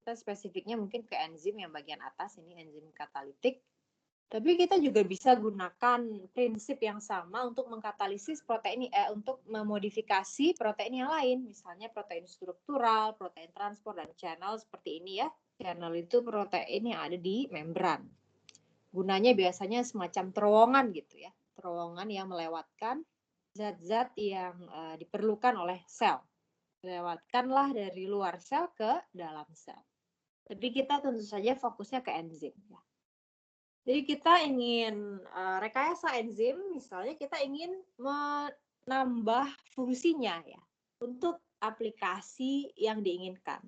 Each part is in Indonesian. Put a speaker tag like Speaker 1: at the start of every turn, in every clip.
Speaker 1: Kita spesifiknya mungkin ke enzim yang bagian atas, ini enzim katalitik. Tapi kita juga bisa gunakan prinsip yang sama untuk mengkatalisis protein, untuk memodifikasi protein yang lain, misalnya protein struktural, protein transport, dan channel seperti ini ya. Channel itu protein yang ada di membran. Gunanya biasanya semacam terowongan gitu ya, terowongan yang melewatkan zat-zat yang diperlukan oleh sel. Lewatkanlah dari luar sel ke dalam sel. Tapi kita tentu saja fokusnya ke enzim ya. Jadi kita ingin rekayasa enzim, misalnya kita ingin menambah fungsinya ya untuk aplikasi yang diinginkan.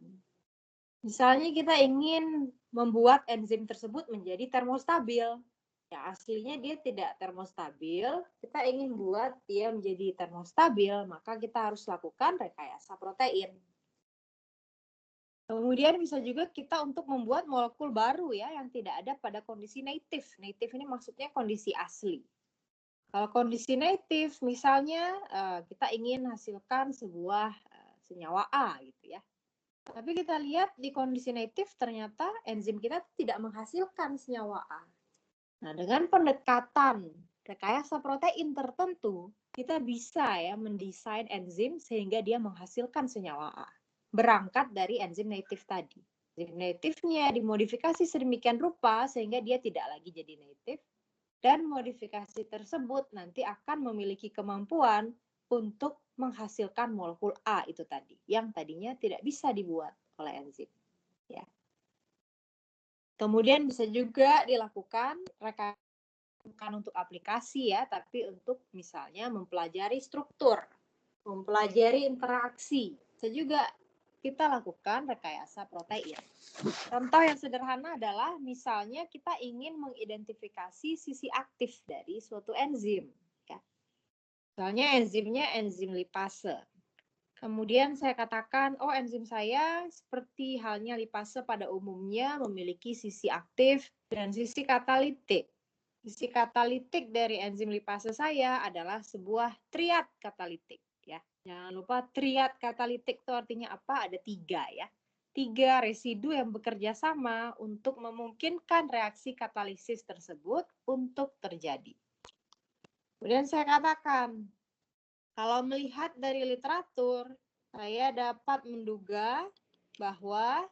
Speaker 1: Misalnya kita ingin membuat enzim tersebut menjadi termostabil. Ya aslinya dia tidak termostabil, kita ingin buat dia menjadi termostabil, maka kita harus lakukan rekayasa protein. Kemudian bisa juga kita untuk membuat molekul baru ya yang tidak ada pada kondisi native. Native ini maksudnya kondisi asli. Kalau kondisi native misalnya kita ingin hasilkan sebuah senyawa A gitu ya. Tapi kita lihat di kondisi native ternyata enzim kita tidak menghasilkan senyawa A. Nah, dengan pendekatan rekayasa protein tertentu, kita bisa ya mendesain enzim sehingga dia menghasilkan senyawa A. Berangkat dari enzim native tadi. Enzim native-nya dimodifikasi sedemikian rupa sehingga dia tidak lagi jadi native, dan modifikasi tersebut nanti akan memiliki kemampuan untuk menghasilkan molekul A itu tadi, yang tadinya tidak bisa dibuat oleh enzim. Ya. Kemudian bisa juga dilakukan bukan untuk aplikasi ya, tapi untuk misalnya mempelajari struktur, mempelajari interaksi. Bisa juga kita lakukan rekayasa protein. Contoh yang sederhana adalah misalnya kita ingin mengidentifikasi sisi aktif dari suatu enzim. Ya. Misalnya enzimnya enzim lipase. Kemudian saya katakan, oh enzim saya seperti halnya lipase pada umumnya memiliki sisi aktif dan sisi katalitik. Sisi katalitik dari enzim lipase saya adalah sebuah triad katalitik. Ya. Jangan lupa triad katalitik itu artinya apa? Ada 3 ya. 3 residu yang bekerja sama untuk memungkinkan reaksi katalisis tersebut untuk terjadi. Kemudian saya katakan, kalau melihat dari literatur, saya dapat menduga bahwa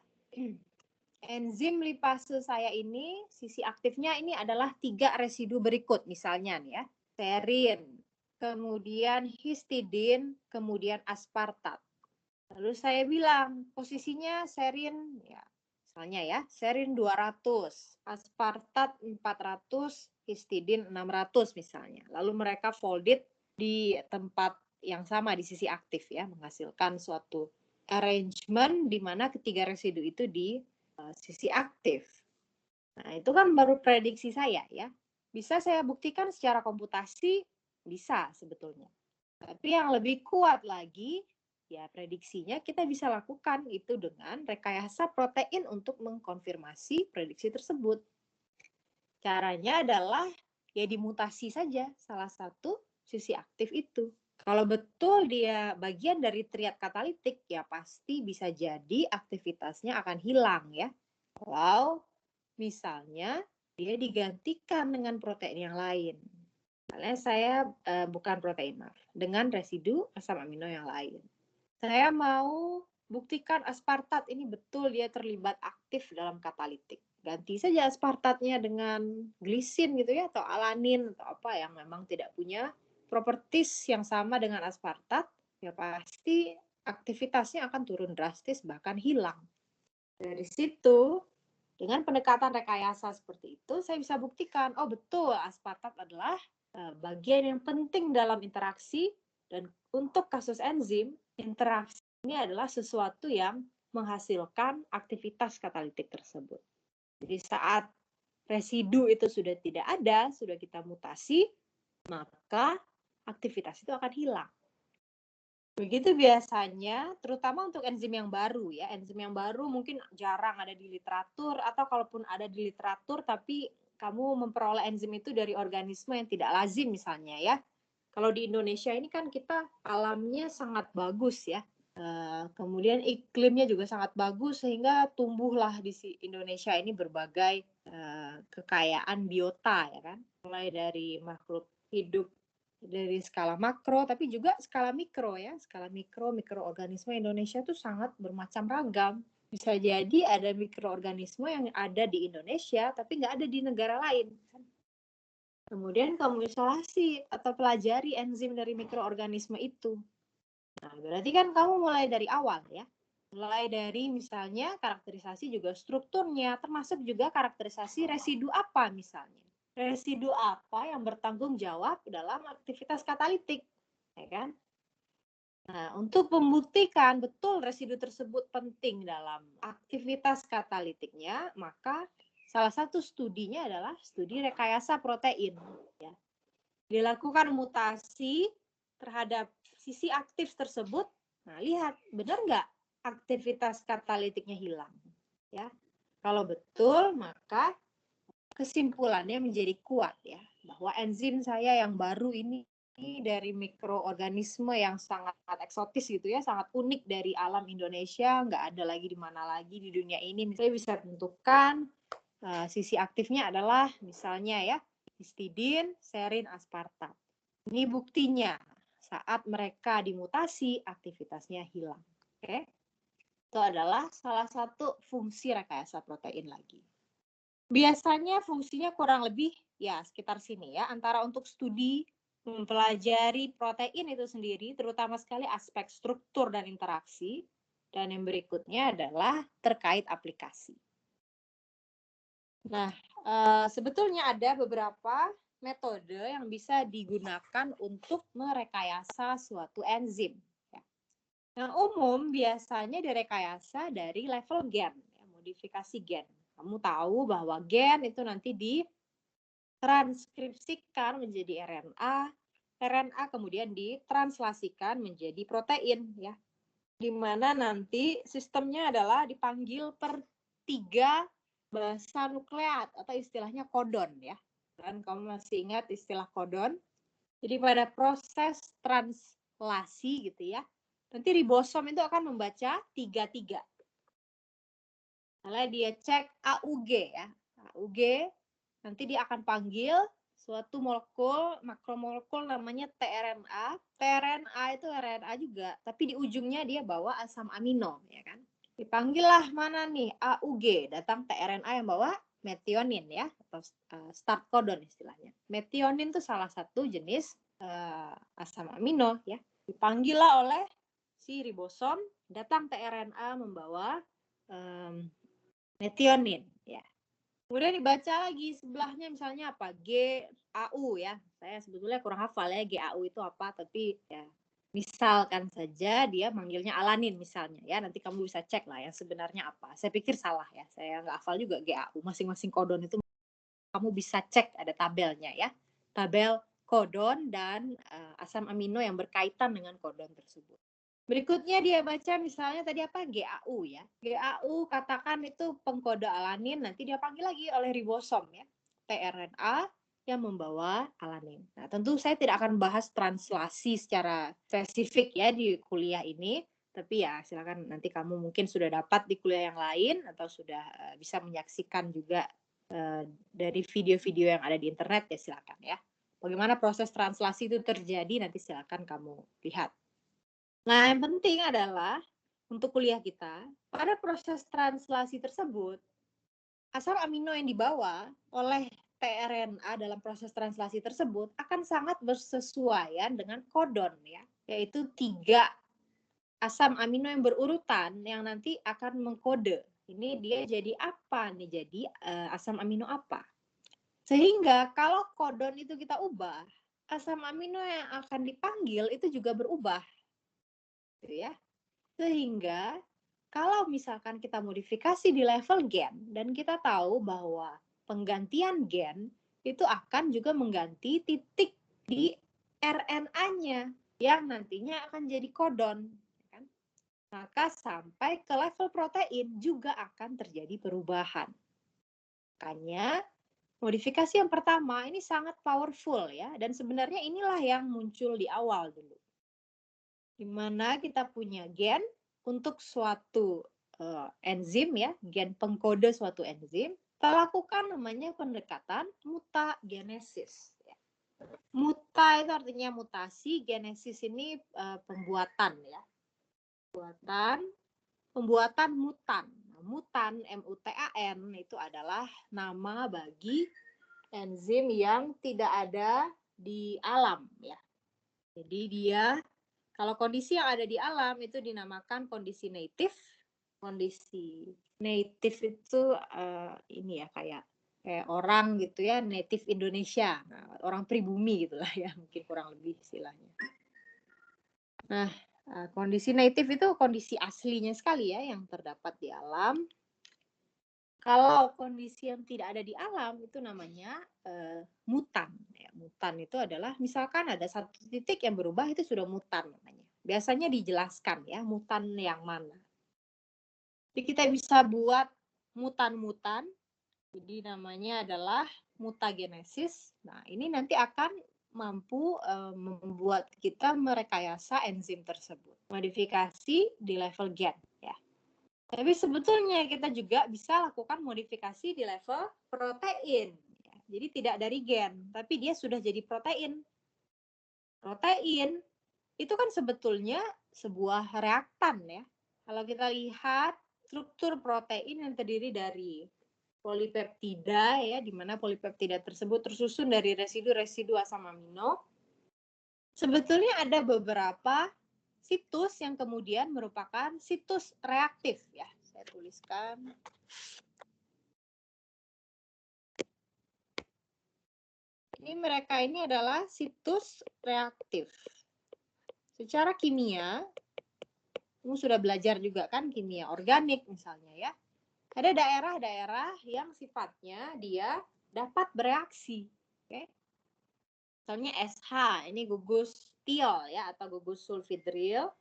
Speaker 1: enzim lipase saya ini, sisi aktifnya ini adalah 3 residu berikut misalnya nih ya. Serin, kemudian histidin, kemudian aspartat. Lalu saya bilang posisinya serin ya, misalnya ya, serin 200, aspartat 400, histidin 600 misalnya. Lalu mereka folded di tempat yang sama di sisi aktif ya, menghasilkan suatu arrangement di mana ketiga residu itu di sisi aktif. Nah, itu kan baru prediksi saya ya. Bisa saya buktikan secara komputasi? Bisa sebetulnya. Tapi yang lebih kuat lagi, ya prediksinya kita bisa lakukan itu dengan rekayasa protein untuk mengkonfirmasi prediksi tersebut. Caranya adalah ya dimutasi saja salah satu sisi aktif itu. Kalau betul dia bagian dari triad katalitik, ya pasti bisa jadi aktivitasnya akan hilang ya. Kalau misalnya dia digantikan dengan protein yang lain. Misalnya saya bukan protein, maaf, dengan residu asam amino yang lain. Saya mau buktikan aspartat ini betul dia terlibat aktif dalam katalitik. Ganti saja aspartatnya dengan glisin gitu ya, atau alanin atau apa yang memang tidak punya properties yang sama dengan aspartat, ya pasti aktivitasnya akan turun drastis bahkan hilang. Dari situ, dengan pendekatan rekayasa seperti itu, saya bisa buktikan, oh betul aspartat adalah bagian yang penting dalam interaksi, dan untuk kasus enzim, interaksi ini adalah sesuatu yang menghasilkan aktivitas katalitik tersebut. Jadi saat residu itu sudah tidak ada, sudah kita mutasi, maka aktivitas itu akan hilang. Begitu biasanya, terutama untuk enzim yang baru ya. Enzim yang baru mungkin jarang ada di literatur, atau kalaupun ada di literatur tapi kamu memperoleh enzim itu dari organisme yang tidak lazim misalnya ya. Kalau di Indonesia ini kan kita alamnya sangat bagus ya. Kemudian iklimnya juga sangat bagus sehingga tumbuhlah di Indonesia ini berbagai kekayaan biota ya kan. Mulai dari makhluk hidup dari skala makro tapi juga skala mikro ya. Skala mikroorganisme Indonesia tuh sangat bermacam ragam. Bisa jadi ada mikroorganisme yang ada di Indonesia tapi nggak ada di negara lain. Kemudian kamu isolasi atau pelajari enzim dari mikroorganisme itu. Nah, berarti kan kamu mulai dari awal ya. Mulai dari misalnya karakterisasi juga strukturnya, termasuk juga karakterisasi residu apa misalnya. Residu apa yang bertanggung jawab dalam aktivitas katalitik, ya kan? Nah, untuk membuktikan betul residu tersebut penting dalam aktivitas katalitiknya, maka salah satu studinya adalah studi rekayasa protein. Ya. Dilakukan mutasi terhadap sisi aktif tersebut. Nah, lihat, benar nggak aktivitas katalitiknya hilang? Ya, kalau betul, maka kesimpulannya menjadi kuat ya, bahwa enzim saya yang baru ini dari mikroorganisme yang sangat eksotis gitu ya, sangat unik dari alam Indonesia, nggak ada lagi di mana lagi di dunia ini. Misalnya bisa tentukan sisi aktifnya adalah misalnya ya, histidin, serin, aspartat. Ini buktinya saat mereka dimutasi aktivitasnya hilang. Oke. Itu adalah salah satu fungsi rekayasa protein lagi. Biasanya fungsinya kurang lebih ya sekitar sini ya, antara untuk studi mempelajari protein itu sendiri, terutama sekali aspek struktur dan interaksi, dan yang berikutnya adalah terkait aplikasi. Nah, sebetulnya ada beberapa metode yang bisa digunakan untuk merekayasa suatu enzim. Ya. Yang umum biasanya direkayasa dari level gen, ya, modifikasi gen. Kamu tahu bahwa gen itu nanti ditranskripsikan menjadi RNA, RNA kemudian ditranslasikan menjadi protein, ya. Di mana nanti sistemnya adalah dipanggil per 3 basa nukleat atau istilahnya kodon ya. Dan kamu masih ingat istilah kodon? Jadi pada proses translasi gitu ya, nanti ribosom itu akan membaca 33. Kalau dia cek AUG ya, AUG nanti dia akan panggil suatu molekul, makromolekul namanya tRNA. tRNA itu RNA juga, tapi di ujungnya dia bawa asam amino, ya kan? Dipanggillah mana nih AUG, datang tRNA yang bawa metionin ya, atau start codon istilahnya. Metionin itu salah satu jenis asam amino ya. Dipanggillah oleh si ribosom, datang tRNA membawa metionin ya. Kemudian dibaca lagi sebelahnya misalnya apa? GAU ya. Saya sebetulnya kurang hafal ya GAU itu apa, tapi ya misalkan saja dia manggilnya alanin misalnya ya. Nanti kamu bisa cek lah yang sebenarnya apa. Saya pikir salah ya. Saya nggak hafal juga GAU. Masing-masing kodon itu kamu bisa cek ada tabelnya ya. Tabel kodon dan asam amino yang berkaitan dengan kodon tersebut. Berikutnya dia baca misalnya tadi apa? GAU ya. GAU katakan itu pengkode alanin, nanti dia panggil lagi oleh ribosom ya. tRNA yang membawa alanin. Nah, tentu saya tidak akan bahas translasi secara spesifik ya di kuliah ini, tapi ya silakan nanti kamu mungkin sudah dapat di kuliah yang lain atau sudah bisa menyaksikan juga dari video-video yang ada di internet ya silakan ya. Bagaimana proses translasi itu terjadi nanti silakan kamu lihat. Nah, yang penting adalah untuk kuliah kita, pada proses translasi tersebut, asam amino yang dibawa oleh tRNA dalam proses translasi tersebut akan sangat bersesuaian dengan kodon ya, yaitu 3 asam amino yang berurutan yang nanti akan mengkode. Ini dia jadi apa nih? Jadi asam amino apa? Sehingga kalau kodon itu kita ubah, asam amino yang akan dipanggil itu juga berubah. Gitu ya. Sehingga kalau misalkan kita modifikasi di level gen dan kita tahu bahwa penggantian gen itu akan juga mengganti titik di RNA-nya yang nantinya akan jadi kodon. Kan? Maka sampai ke level protein juga akan terjadi perubahan. Makanya modifikasi yang pertama ini sangat powerful ya, dan sebenarnya inilah yang muncul di awal dulu. di mana kita punya gen untuk suatu enzim ya, gen pengkode suatu enzim, kita lakukan namanya pendekatan mutagenesis. Ya. Muta itu artinya mutasi, genesis ini pembuatan ya, pembuatan mutan. Mutan, MUTAN, itu adalah nama bagi enzim yang tidak ada di alam ya. Jadi dia, kalau kondisi yang ada di alam itu dinamakan kondisi native. Kondisi native itu ini ya, kayak orang gitu ya, native Indonesia, nah, orang pribumi gitulah ya, mungkin kurang lebih istilahnya. Nah, kondisi native itu kondisi aslinya sekali ya, yang terdapat di alam. Kalau kondisi yang tidak ada di alam itu namanya mutan. Ya, mutan itu adalah misalkan ada satu titik yang berubah, itu sudah mutan namanya. Biasanya dijelaskan ya, mutan yang mana. Jadi kita bisa buat mutan-mutan. Jadi namanya adalah mutagenesis. Nah, ini nanti akan mampu membuat kita merekayasa enzim tersebut. Modifikasi di level gen ya. Tapi sebetulnya kita juga bisa lakukan modifikasi di level protein. Ya. Jadi tidak dari gen, tapi dia sudah jadi protein. Protein itu kan sebetulnya sebuah reaktan ya. Kalau kita lihat struktur protein yang terdiri dari polipeptida ya, di mana polipeptida tersebut tersusun dari residu-residu asam amino. Sebetulnya ada beberapa situs yang kemudian merupakan situs reaktif ya. Saya tuliskan. Mereka ini adalah situs reaktif. Secara kimia, kamu sudah belajar juga kan kimia organik misalnya ya. Ada daerah-daerah yang sifatnya dia dapat bereaksi. Oke. Misalnya SH, ini gugus tiol ya, atau gugus sulfidril.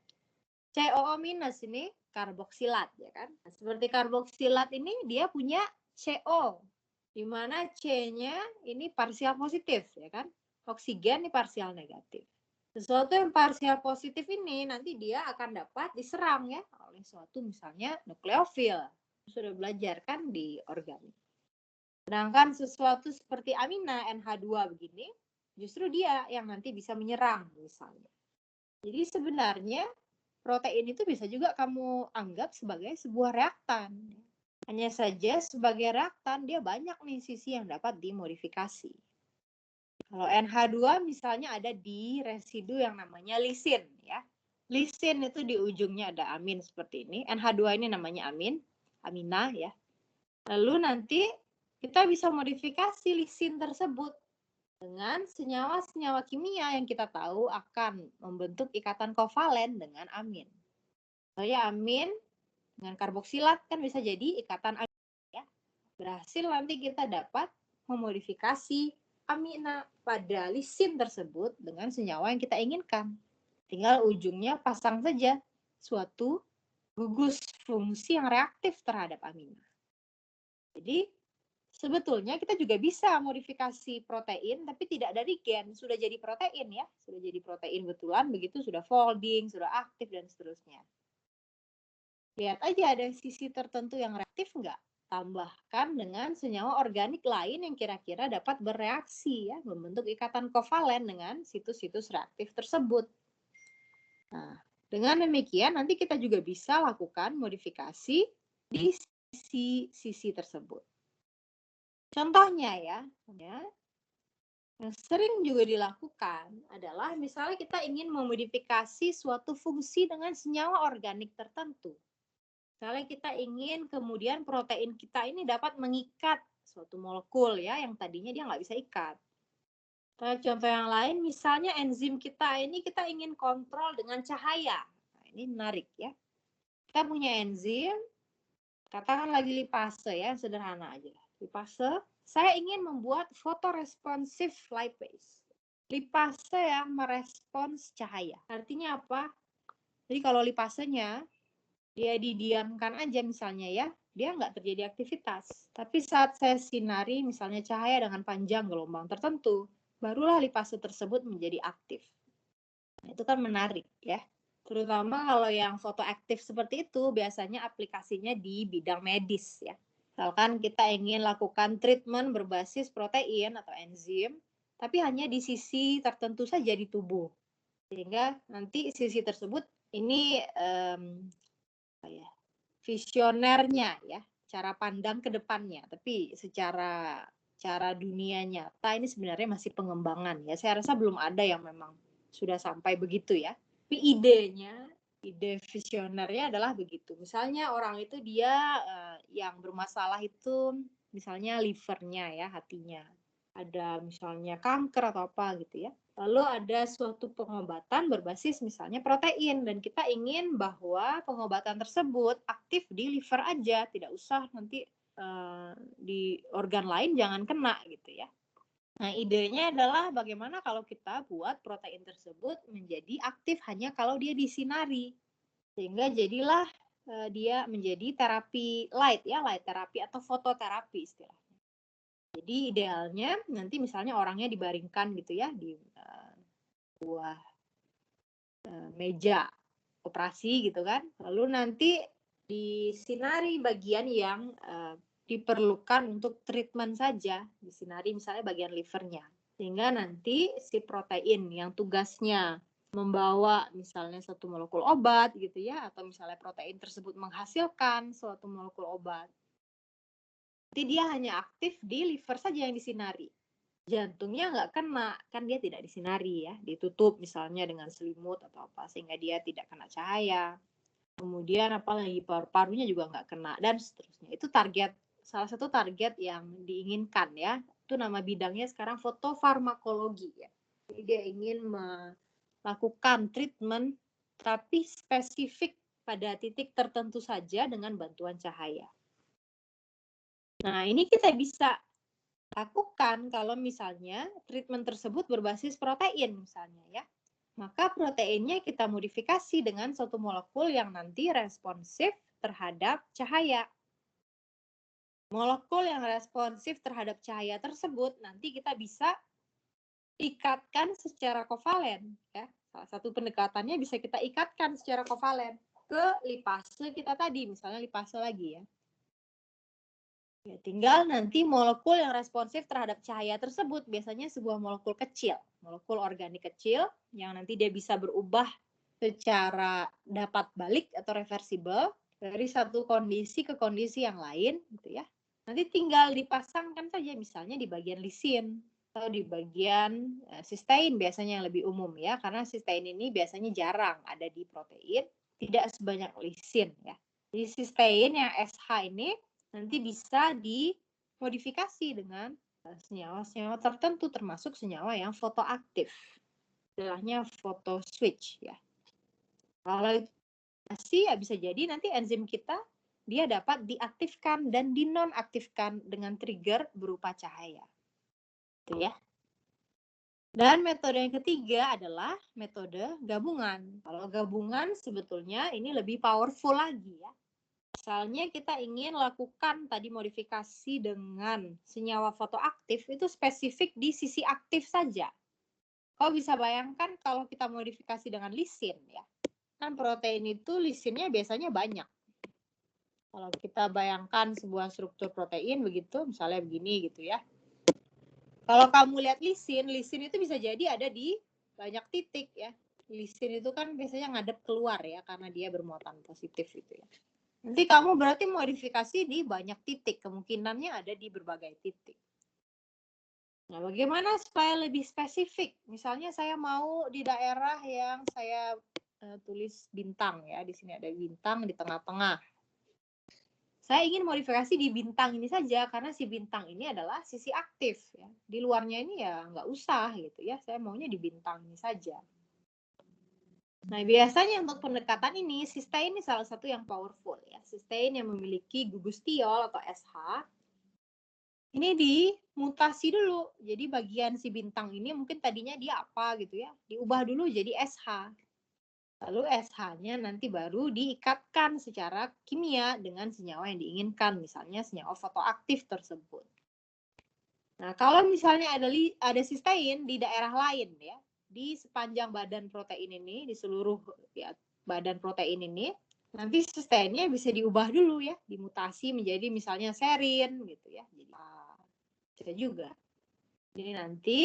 Speaker 1: COO- ini karboksilat ya kan. Nah, seperti karboksilat ini dia punya CO, di mana C-nya ini parsial positif ya kan. Oksigen ini parsial negatif. Sesuatu yang parsial positif ini nanti dia akan dapat diserang ya oleh suatu misalnya nukleofil. Sudah belajar kan di organik. Sedangkan sesuatu seperti amina NH2 begini, justru dia yang nanti bisa menyerang misalnya. Jadi sebenarnya protein itu bisa juga kamu anggap sebagai sebuah reaktan. Hanya saja sebagai reaktan dia banyak nih sisi yang dapat dimodifikasi. Kalau NH2 misalnya ada di residu yang namanya lisin ya. Lisin itu di ujungnya ada amin seperti ini. NH2 ini namanya amin, amina ya. Lalu nanti kita bisa modifikasi lisin tersebut dengan senyawa-senyawa kimia yang kita tahu akan membentuk ikatan kovalen dengan amin. Soalnya amin dengan karboksilat kan bisa jadi ikatan amin ya. Berhasil nanti kita dapat memodifikasi amina pada lisin tersebut dengan senyawa yang kita inginkan. Tinggal ujungnya pasang saja suatu gugus fungsi yang reaktif terhadap amina. Jadi sebetulnya kita juga bisa modifikasi protein, tapi tidak dari gen, sudah jadi protein ya, sudah jadi protein betulan, begitu sudah folding, sudah aktif dan seterusnya. Lihat aja ada sisi tertentu yang reaktif enggak? Tambahkan dengan senyawa organik lain yang kira-kira dapat bereaksi ya, membentuk ikatan kovalen dengan situs-situs reaktif tersebut. Nah, dengan demikian nanti kita juga bisa lakukan modifikasi di sisi tersebut. Contohnya ya, yang sering juga dilakukan adalah misalnya kita ingin memodifikasi suatu fungsi dengan senyawa organik tertentu. Misalnya kita ingin kemudian protein kita ini dapat mengikat suatu molekul ya, yang tadinya dia nggak bisa ikat. Contoh yang lain, misalnya enzim kita ini kita ingin kontrol dengan cahaya. Nah, ini menarik ya. Kita punya enzim, katakan lagi lipase ya, sederhana aja. Lipase, saya ingin membuat photoresponsive lipase. Lipase yang merespons cahaya. Artinya apa? Jadi kalau lipasenya dia didiamkan aja misalnya ya, dia nggak terjadi aktivitas. Tapi saat saya sinari misalnya cahaya dengan panjang gelombang tertentu, barulah lipase tersebut menjadi aktif. Nah, itu kan menarik ya. Terutama kalau yang fotoaktif seperti itu biasanya aplikasinya di bidang medis ya. Misalkan kita ingin lakukan treatment berbasis protein atau enzim, tapi hanya di sisi tertentu saja di tubuh. Sehingga nanti sisi tersebut ini visionernya ya, cara pandang ke depannya. Tapi secara dunia nyata ini sebenarnya masih pengembangan ya. Saya rasa belum ada yang memang sudah sampai begitu ya. Tapi ide visionernya adalah begitu. Misalnya orang itu dia yang bermasalah itu misalnya livernya ya, hatinya. Ada misalnya kanker atau apa gitu ya. Lalu ada suatu pengobatan berbasis misalnya protein dan kita ingin bahwa pengobatan tersebut aktif di liver aja, tidak usah nanti di organ lain jangan kena gitu ya. Nah, idenya adalah bagaimana kalau kita buat protein tersebut menjadi aktif hanya kalau dia disinari. Sehingga jadilah dia menjadi terapi light ya, light terapi atau fototerapi istilahnya. Jadi idealnya nanti misalnya orangnya dibaringkan gitu ya di sebuah meja operasi gitu kan. Lalu nanti disinari bagian yang diperlukan untuk treatment saja, disinari misalnya bagian livernya. Sehingga nanti si protein yang tugasnya membawa misalnya satu molekul obat gitu ya, atau misalnya protein tersebut menghasilkan suatu molekul obat. Nanti dia hanya aktif di liver saja yang disinari. Jantungnya nggak kena, kan dia tidak disinari ya, ditutup misalnya dengan selimut atau apa, sehingga dia tidak kena cahaya. Kemudian apalagi paru-parunya juga nggak kena, dan seterusnya. Itu salah satu target yang diinginkan ya. Itu nama bidangnya sekarang fotofarmakologi ya. Jadi dia ingin melakukan treatment, tapi spesifik pada titik tertentu saja dengan bantuan cahaya. Nah, ini kita bisa lakukan kalau misalnya treatment tersebut berbasis protein misalnya ya. Maka proteinnya kita modifikasi dengan suatu molekul yang nanti responsif terhadap cahaya. Molekul yang responsif terhadap cahaya tersebut nanti kita bisa ikatkan secara kovalen ya. Salah satu pendekatannya bisa kita ikatkan secara kovalen ke lipase kita tadi, misalnya lipase lagi ya. Ya, tinggal nanti molekul yang responsif terhadap cahaya tersebut biasanya sebuah molekul kecil, molekul organik kecil yang nanti dia bisa berubah secara dapat balik atau reversible dari satu kondisi ke kondisi yang lain gitu ya. Nanti tinggal dipasangkan saja misalnya di bagian lisin atau di bagian sistein biasanya yang lebih umum ya, karena sistein ini biasanya jarang ada di protein, tidak sebanyak lisin ya. Di sistein yang SH ini nanti bisa dimodifikasi dengan senyawa-senyawa tertentu termasuk senyawa yang fotoaktif. Istilahnya foto switch ya. Kalau itu masih ya bisa jadi nanti enzim kita dia dapat diaktifkan dan dinonaktifkan dengan trigger berupa cahaya. Itu ya. Dan metode yang ketiga adalah metode gabungan. Kalau gabungan sebetulnya ini lebih powerful lagi ya. Misalnya kita ingin lakukan tadi modifikasi dengan senyawa fotoaktif itu spesifik di sisi aktif saja. Kau bisa bayangkan kalau kita modifikasi dengan lisin ya. Kan protein itu lisinnya biasanya banyak. Kalau kita bayangkan sebuah struktur protein begitu, misalnya begini gitu ya. Kalau kamu lihat lisin itu bisa jadi ada di banyak titik ya. Lisin itu kan biasanya ngadep keluar ya karena dia bermuatan positif gitu ya. Nanti kamu berarti modifikasi di banyak titik, kemungkinannya ada di berbagai titik. Nah, bagaimana supaya lebih spesifik? Misalnya saya mau di daerah yang saya tulis bintang ya, di sini ada bintang di tengah-tengah. Saya ingin modifikasi di bintang ini saja karena si bintang ini adalah sisi aktif ya. Di luarnya ini ya nggak usah gitu ya. Saya maunya di bintang ini saja. Nah, biasanya untuk pendekatan ini, sistein ini salah satu yang powerful ya. Sistein yang memiliki gugus tiol atau SH, ini dimutasi dulu. Jadi bagian si bintang ini mungkin tadinya dia apa gitu ya, diubah dulu jadi SH. Lalu SH-nya nanti baru diikatkan secara kimia dengan senyawa yang diinginkan, misalnya senyawa fotoaktif tersebut. Nah, kalau misalnya ada sistein di daerah lain ya, di sepanjang badan protein ini, di seluruh ya,
Speaker 2: badan protein ini, nanti sustainnya bisa diubah dulu ya, dimutasi menjadi misalnya serin gitu ya. Jadi bisa juga. Jadi nanti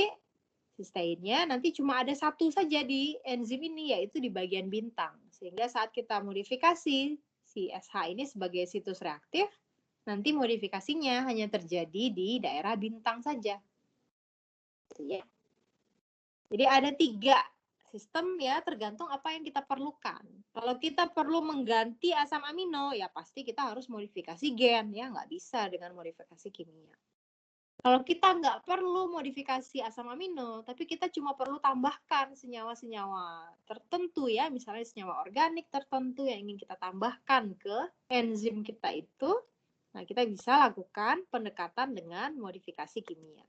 Speaker 2: sustainnya nanti cuma ada satu saja di enzim ini, yaitu di bagian bintang. Sehingga saat kita modifikasi si SH ini sebagai situs reaktif, nanti modifikasinya hanya terjadi di daerah bintang saja. Ya. Jadi ada 3 sistem ya, tergantung apa yang kita perlukan. Kalau kita perlu mengganti asam amino, ya pasti kita harus modifikasi gen ya, nggak bisa dengan modifikasi kimia. Kalau kita nggak perlu modifikasi asam amino, tapi kita cuma perlu tambahkan senyawa-senyawa tertentu ya, misalnya senyawa organik tertentu yang ingin kita tambahkan ke enzim kita itu, nah kita bisa lakukan pendekatan dengan modifikasi kimia.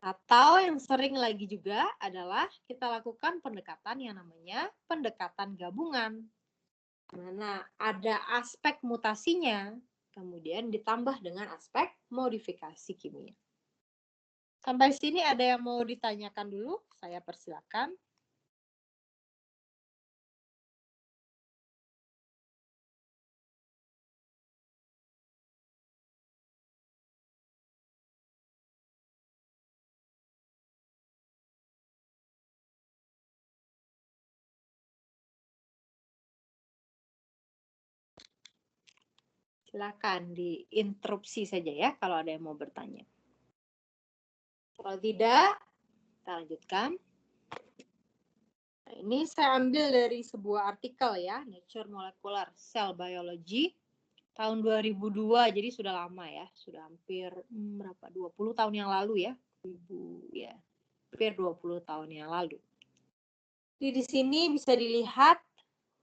Speaker 2: Atau yang sering lagi juga adalah kita lakukan pendekatan yang namanya pendekatan gabungan. Mana ada aspek mutasinya, kemudian ditambah dengan aspek modifikasi kimia. Sampai sini ada yang mau ditanyakan dulu? Saya persilakan. Silakan diinterupsi saja ya kalau ada yang mau bertanya. Kalau tidak, kita lanjutkan. Nah, ini saya ambil dari sebuah artikel ya, Nature Molecular Cell Biology tahun 2002, jadi sudah lama ya, sudah hampir berapa 20 tahun yang lalu ya. Ya, hampir 20 tahun yang lalu. Jadi di sini bisa dilihat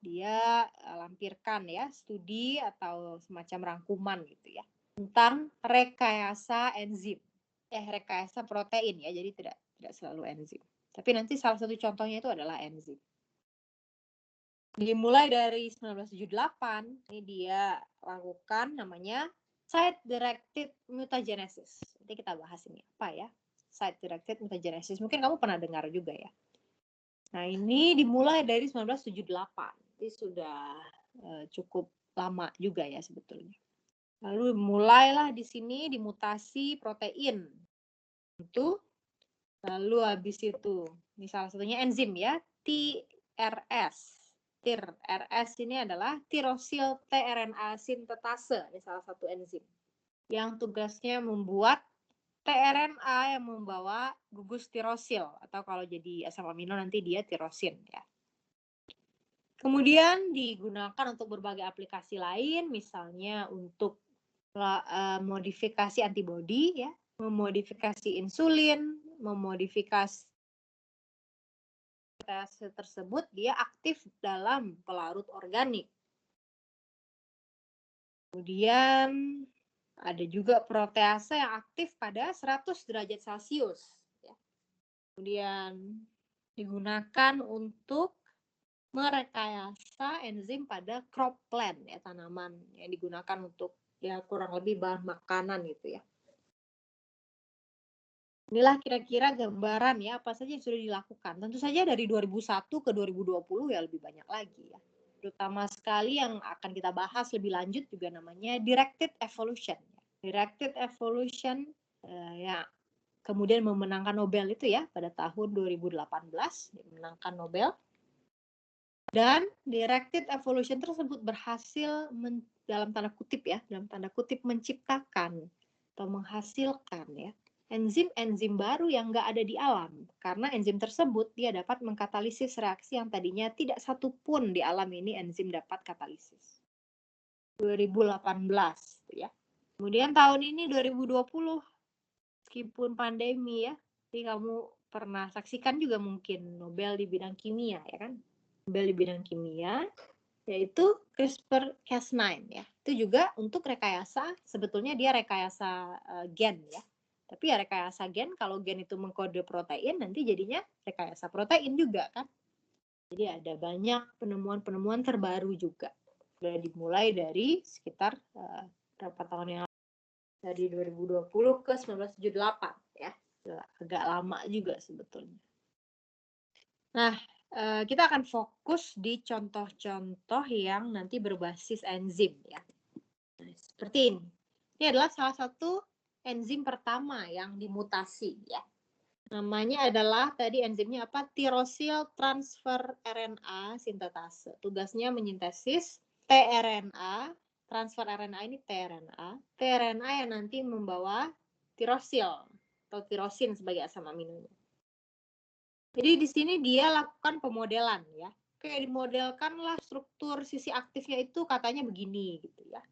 Speaker 2: dia lampirkan ya studi atau semacam rangkuman gitu ya tentang rekayasa enzim, rekayasa protein ya, jadi tidak selalu enzim. Tapi nanti salah satu contohnya itu adalah enzim. Dimulai dari 1978, ini dia lakukan namanya site-directed mutagenesis. Nanti kita bahas ini apa ya, site-directed mutagenesis. Mungkin kamu pernah dengar juga ya. Nah, ini dimulai dari 1978. Jadi sudah cukup lama juga ya sebetulnya. Lalu mulailah di sini dimutasi protein. Itu lalu habis itu, ini salah satunya enzim ya, TRS. TRS ini adalah tirosil tRNA sintetase, ini salah satu enzim yang tugasnya membuat tRNA yang membawa gugus tirosil, atau kalau jadi asam amino nanti dia tirosin ya. Kemudian digunakan untuk berbagai aplikasi lain, misalnya untuk modifikasi antibodi ya, memodifikasi insulin, memodifikasi tersebut dia aktif dalam pelarut organik. Kemudian ada juga protease yang aktif pada 100 derajat Celcius. Ya. Kemudian digunakan untuk merekayasa enzim pada crop plant ya, tanaman yang digunakan untuk ya kurang lebih bahan makanan gitu ya. Inilah kira-kira gambaran ya apa saja yang sudah dilakukan. Tentu saja dari 2001 ke 2020 ya lebih banyak lagi ya. Terutama sekali yang akan kita bahas lebih lanjut juga namanya directed evolution. Directed evolution ya kemudian memenangkan Nobel itu ya pada tahun 2018, memenangkan Nobel. Dan directed evolution tersebut berhasil dalam tanda kutip ya, dalam tanda kutip menciptakan atau menghasilkan ya enzim-enzim baru yang nggak ada di alam. Karena enzim tersebut dia dapat mengkatalisis reaksi yang tadinya tidak satu pun di alam ini enzim dapat katalisis. 2018 ya. Kemudian tahun ini 2020 meskipun pandemi ya, jadi kamu pernah saksikan juga mungkin Nobel di bidang kimia ya kan? Nobel di bidang kimia, yaitu CRISPR-Cas9 ya. Itu juga untuk rekayasa, sebetulnya dia rekayasa gen ya. Tapi ya rekayasa gen, kalau gen itu mengkode protein, nanti jadinya rekayasa protein juga kan. Jadi ada banyak penemuan-penemuan terbaru juga. Sudah dimulai dari sekitar berapa tahun yang lalu, dari 2020 ke 1978 ya. Agak lama juga sebetulnya. Nah, kita akan fokus di contoh-contoh yang nanti berbasis enzim ya. Nah, seperti ini. Ini adalah salah satu enzim pertama yang dimutasi ya. Namanya adalah tadi enzimnya apa? Tyrosyl transfer RNA sintetase. Tugasnya menyintesis tRNA, transfer RNA ini tRNA. tRNA yang nanti membawa tyrosyl atau tyrosin sebagai asam aminonya. Jadi di sini dia lakukan pemodelan ya. Kayak dimodelkanlah struktur sisi aktifnya itu katanya begini gitu ya.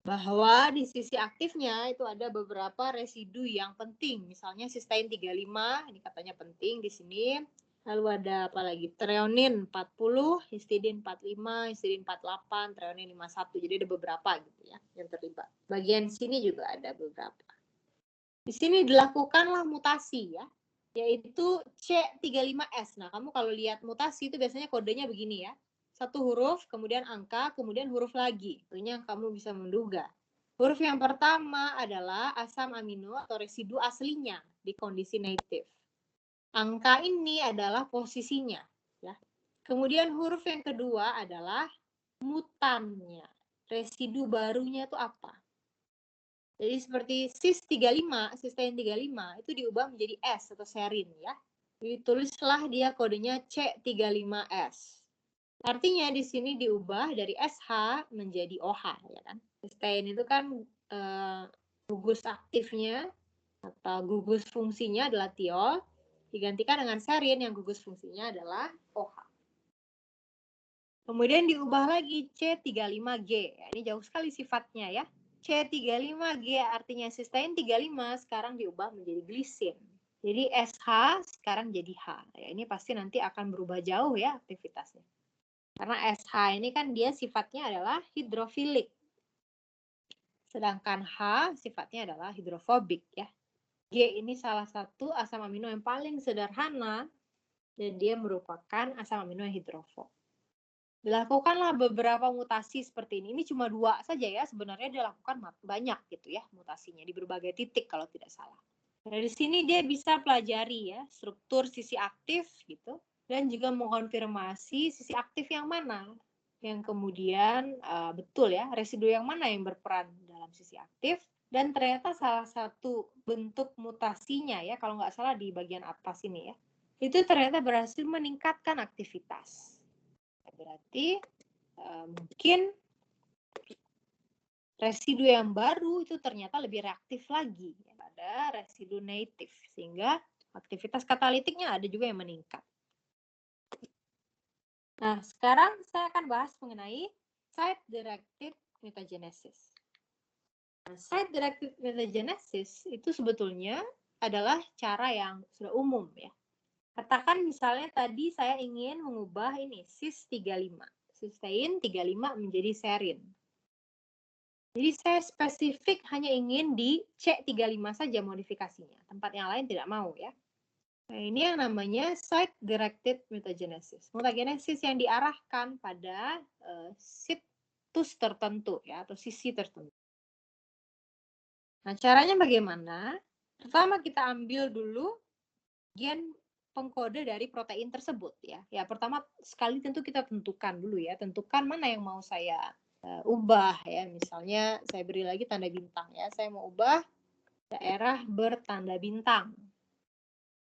Speaker 2: Bahwa di sisi aktifnya itu ada beberapa residu yang penting. Misalnya cysteine 35, ini katanya penting di sini. Lalu ada apa lagi? Treonin 40, histidine 45, histidine 48, treonin 51. Jadi ada beberapa gitu ya yang terlibat. Bagian sini juga ada beberapa. Di sini dilakukanlah mutasi ya, yaitu C35S. Nah, kamu kalau lihat mutasi itu biasanya kodenya begini ya. Satu huruf, kemudian angka, kemudian huruf lagi. Tentunya kamu bisa menduga. Huruf yang pertama adalah asam amino atau residu aslinya di kondisi native. Angka ini adalah posisinya. Ya. Kemudian huruf yang kedua adalah mutannya. Residu barunya itu apa? Jadi seperti cysteine 35 itu diubah menjadi S atau serin ya. Ditulislah dia kodenya C35S. Artinya di sini diubah dari SH menjadi OH ya kan. Cysteine itu kan gugus aktifnya atau gugus fungsinya adalah tiol, digantikan dengan serin yang gugus fungsinya adalah OH. Kemudian diubah lagi C35G. Ya, ini jauh sekali sifatnya ya. C35G artinya cysteine 35 sekarang diubah menjadi glisin. Jadi SH sekarang jadi H. Ya, ini pasti nanti akan berubah jauh ya aktivitasnya. Karena SH ini kan dia sifatnya adalah hidrofilik. Sedangkan H sifatnya adalah hidrofobik ya. G ini salah satu asam amino yang paling sederhana dan dia merupakan asam amino yang hidrofob. Dilakukanlah beberapa mutasi seperti ini. Ini cuma 2 saja ya. Sebenarnya dilakukan banyak gitu ya mutasinya di berbagai titik kalau tidak salah. Dari sini dia bisa pelajari ya struktur sisi aktif gitu dan juga mengonfirmasi sisi aktif yang mana yang kemudian betul ya residu yang mana yang berperan dalam sisi aktif. Dan ternyata salah satu bentuk mutasinya ya kalau nggak salah di bagian atas ini ya itu ternyata berhasil meningkatkan aktivitas. Berarti mungkin residu yang baru itu ternyata lebih reaktif lagi pada residu native sehingga aktivitas katalitiknya ada juga yang meningkat. Nah, sekarang saya akan bahas mengenai site-directed mutagenesis. Nah, site-directed mutagenesis itu sebetulnya adalah cara yang sudah umum ya. Katakan misalnya tadi saya ingin mengubah ini cis35. Cysteine 35 menjadi serin. Jadi saya spesifik hanya ingin di C35 saja modifikasinya. Tempat yang lain tidak mau ya. Nah, ini yang namanya site-directed mutagenesis. Mutagenesis yang diarahkan pada situs tertentu ya atau sisi tertentu. Nah, caranya bagaimana? Pertama kita ambil dulu gen pengkode dari protein tersebut ya. Ya, pertama sekali tentu kita tentukan dulu ya, tentukan mana yang mau saya ubah ya. Misalnya saya beri lagi tanda bintang ya. Saya mau ubah daerah bertanda bintang.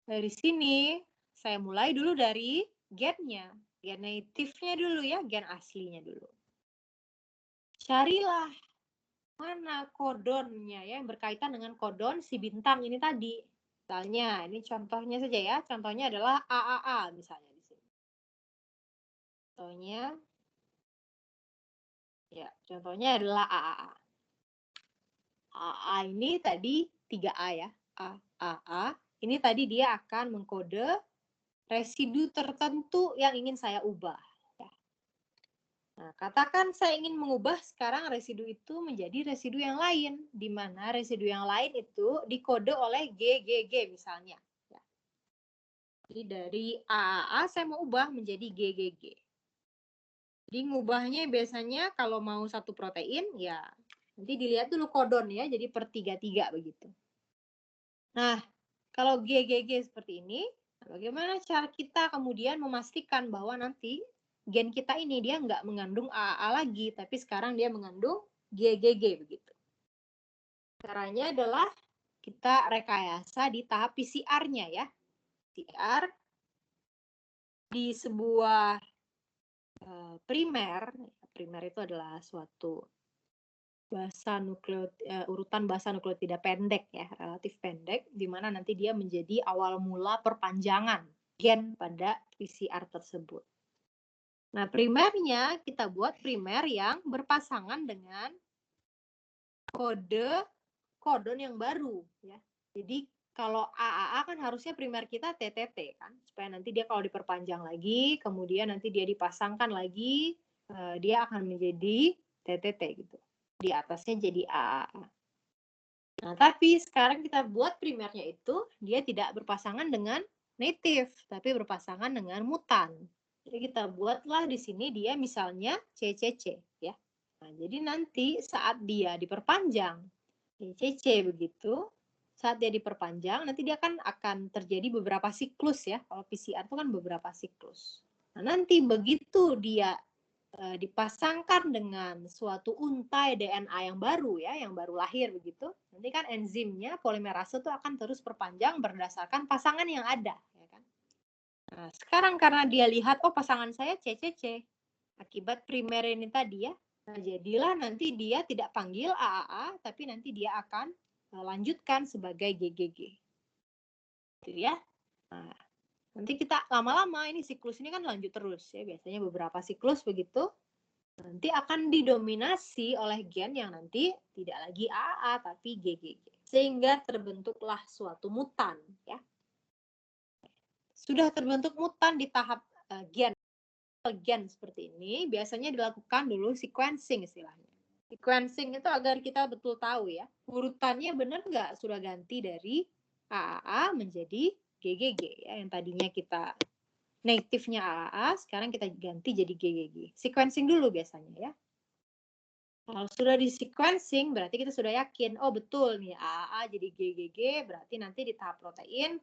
Speaker 2: Dari sini saya mulai dulu dari gennya, gen native-nya dulu ya, gen aslinya dulu. Carilah mana kodonnya ya yang berkaitan dengan kodon si bintang ini tadi. Misalnya, ini contohnya saja ya. Contohnya adalah AAA misalnya di sini. Contohnya adalah AAA. AA ini tadi 3A ya. AAA. Ini tadi dia akan mengkode residu tertentu yang ingin saya ubah. Ya. Nah, katakan saya ingin mengubah sekarang residu itu menjadi residu yang lain. Di mana residu yang lain itu dikode oleh GGG misalnya. Jadi dari AAA saya mau ubah menjadi GGG. Jadi ngubahnya biasanya kalau mau satu protein ya nanti dilihat dulu kodon ya, jadi per 3-3 begitu. Nah, kalau GGG seperti ini, Bagaimana cara kita kemudian memastikan bahwa nanti gen kita ini dia nggak mengandung AAA lagi, tapi sekarang dia mengandung GGG begitu. Caranya adalah kita rekayasa di tahap PCR-nya ya. PCR di sebuah primer, primer itu adalah suatu urutan basa nukleotida pendek ya, relatif pendek, di mana nanti dia menjadi awal mula perpanjangan gen pada PCR tersebut. Nah, primernya kita buat primer yang berpasangan dengan kode kodon yang baru ya. Jadi kalau AAA kan harusnya primer kita TTT kan, supaya nanti dia kalau diperpanjang lagi, kemudian nanti dia dipasangkan lagi, dia akan menjadi TTT gitu. Di atasnya jadi AAA. Nah, tapi sekarang kita buat primernya itu, dia tidak berpasangan dengan native, tapi berpasangan dengan mutan. Jadi kita buatlah di sini dia misalnya CCC ya. Nah, jadi nanti saat dia diperpanjang CCC begitu, saat dia diperpanjang nanti dia akan terjadi beberapa siklus ya. Kalau PCR itu kan beberapa siklus. Nah, nanti begitu dia dipasangkan dengan suatu untai DNA yang baru ya, yang baru lahir begitu. Nanti kan enzimnya polimerase itu akan terus perpanjang berdasarkan pasangan yang ada, ya kan. Nah, sekarang karena dia lihat oh pasangan saya CCC akibat primer ini tadi ya. Nah, jadilah nanti dia tidak panggil AAA tapi nanti dia akan lanjutkan sebagai GGG. Gitu ya. Nah, nanti kita lama-lama ini siklus ini kan lanjut terus ya, biasanya beberapa siklus begitu. Nanti akan didominasi oleh gen yang nanti tidak lagi AA tapi GGG. Sehingga terbentuklah suatu mutan ya. Sudah terbentuk mutan di tahap gen seperti ini, biasanya dilakukan dulu sequencing istilahnya. Sequencing itu agar kita betul tahu ya, urutannya benar nggak sudah ganti dari AAA menjadi GGG ya, yang tadinya kita native-nya AAA, sekarang kita ganti jadi GGG. Sequencing dulu biasanya ya. Kalau sudah di sequencing, berarti kita sudah yakin, oh betul nih AAA jadi GGG, berarti nanti di tahap protein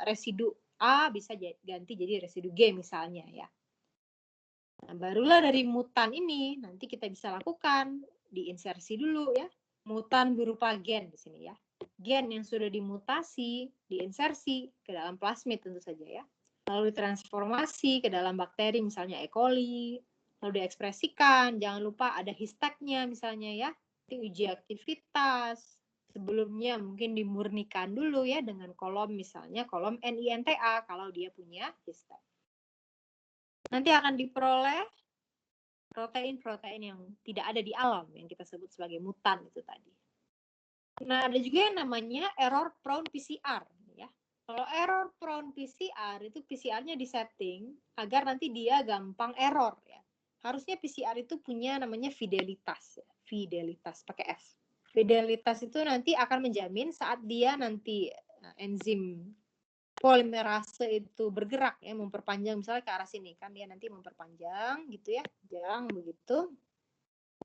Speaker 2: residu A bisa ganti jadi residu G misalnya ya. Nah, barulah dari mutan ini nanti kita bisa lakukan diinsersi dulu ya. Mutan berupa gen di sini ya. Gen yang sudah dimutasi, diinsersi ke dalam plasmid tentu saja ya. Lalu ditransformasi ke dalam bakteri misalnya E. coli, lalu diekspresikan, jangan lupa ada histagnya misalnya ya, uji aktivitas, sebelumnya mungkin dimurnikan dulu ya dengan kolom misalnya kolom NINTA kalau dia punya histag. Nanti akan diperoleh protein-protein yang tidak ada di alam yang kita sebut sebagai mutan itu tadi. Nah, ada juga yang namanya error prone PCR ya. Kalau error prone PCR itu PCR-nya disetting agar nanti dia gampang error ya. Harusnya PCR itu punya namanya fidelitas ya. Fidelitas pakai F. Fidelitas itu nanti akan menjamin saat dia nanti enzim polimerase itu bergerak ya, memperpanjang misalnya ke arah sini kan dia nanti memperpanjang gitu ya, jangan begitu.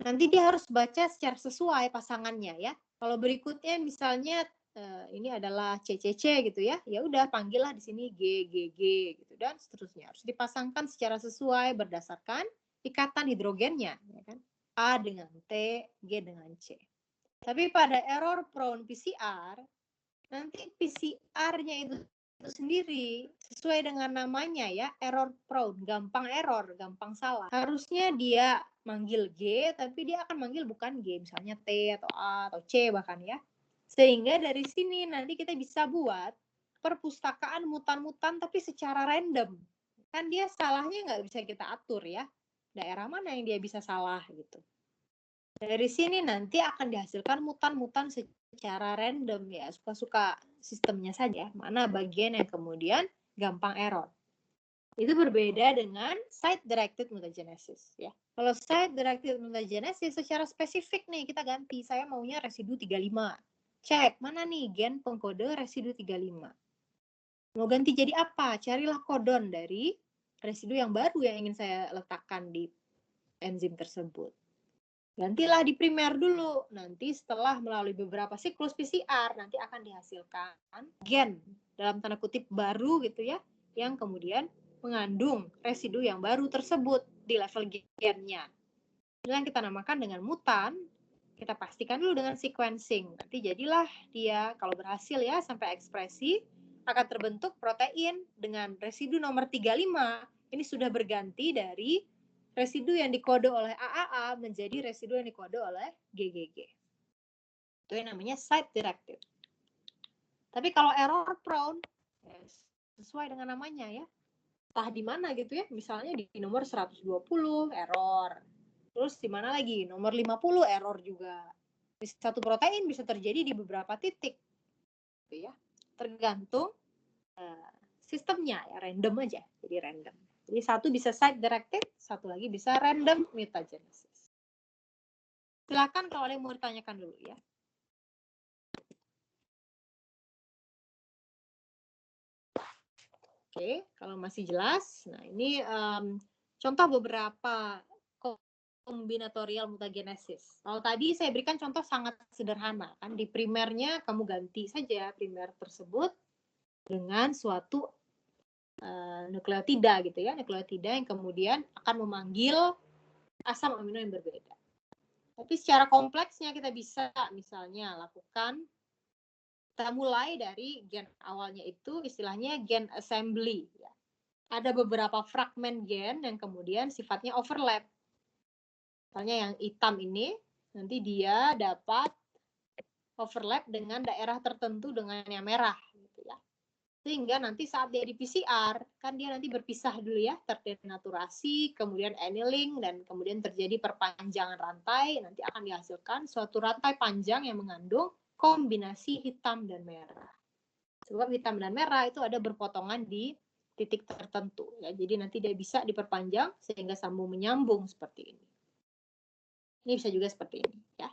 Speaker 2: Nanti dia harus baca secara sesuai pasangannya ya. Kalau berikutnya misalnya ini adalah CCC gitu ya, ya udah panggillah di sini GGG gitu dan seterusnya. Harus dipasangkan secara sesuai berdasarkan ikatan hidrogennya, ya kan? A dengan T, G dengan C. Tapi pada error prone PCR, nanti PCR-nya itu sendiri sesuai dengan namanya ya, error prone, gampang error, gampang salah. Harusnya dia manggil G tapi dia akan manggil bukan G, misalnya T atau A atau C bahkan ya. Sehingga dari sini nanti kita bisa buat perpustakaan mutan-mutan tapi secara random. Kan dia salahnya nggak bisa kita atur ya. Daerah mana yang dia bisa salah gitu. Dari sini nanti akan dihasilkan mutan-mutan secara random ya, suka-suka sistemnya saja, mana bagian yang kemudian gampang error. Itu berbeda dengan site-directed mutagenesis ya. Kalau site-directed mutagenesis secara spesifik nih kita ganti, saya maunya residu 35. Cek, mana nih gen pengkode residu 35. Mau ganti jadi apa? Carilah kodon dari residu yang baru yang ingin saya letakkan di enzim tersebut. Gantilah di primer dulu. Nanti setelah melalui beberapa siklus PCR, nanti akan dihasilkan gen dalam tanda kutip baru gitu ya, yang kemudian mengandung residu yang baru tersebut di level gennya. Yang kita namakan dengan mutan, kita pastikan dulu dengan sequencing. Nanti jadilah dia, kalau berhasil ya sampai ekspresi, akan terbentuk protein dengan residu nomor 35. Ini sudah berganti dari residu yang dikode oleh AAA menjadi residu yang dikode oleh GGG. Itu yang namanya site directed. Tapi kalau error prone, sesuai dengan namanya ya. Entah di mana gitu ya, misalnya di nomor 120 error. Terus di mana lagi? Nomor 50 error juga. Satu protein bisa terjadi di beberapa titik. Gitu ya. Tergantung sistemnya ya, random aja. Jadi random. Jadi satu bisa site directed, satu lagi bisa random mutagenesis. Silakan kalau ada yang mau ditanyakan dulu ya. Oke, kalau masih jelas. Nah, ini contoh beberapa kombinatorial mutagenesis. Kalau tadi saya berikan contoh sangat sederhana, kan di primernya kamu ganti saja primer tersebut dengan suatu nukleotida gitu ya, nukleotida yang kemudian akan memanggil asam amino yang berbeda. Tapi secara kompleksnya kita bisa misalnya lakukan, kita mulai dari gen awalnya itu istilahnya gen assembly. Ya. Ada beberapa fragmen gen yang kemudian sifatnya overlap. Misalnya yang hitam ini, nanti dia dapat overlap dengan daerah tertentu dengan yang merah. Gitu ya. Sehingga nanti saat dia di PCR, kan dia nanti berpisah dulu ya, terdenaturasi, kemudian annealing, dan kemudian terjadi perpanjangan rantai, nanti akan dihasilkan suatu rantai panjang yang mengandung kombinasi hitam dan merah. Sebab hitam dan merah itu ada berpotongan di titik tertentu. Ya. Jadi nanti dia bisa diperpanjang sehingga sambung menyambung seperti ini. Ini bisa juga seperti ini. Ya.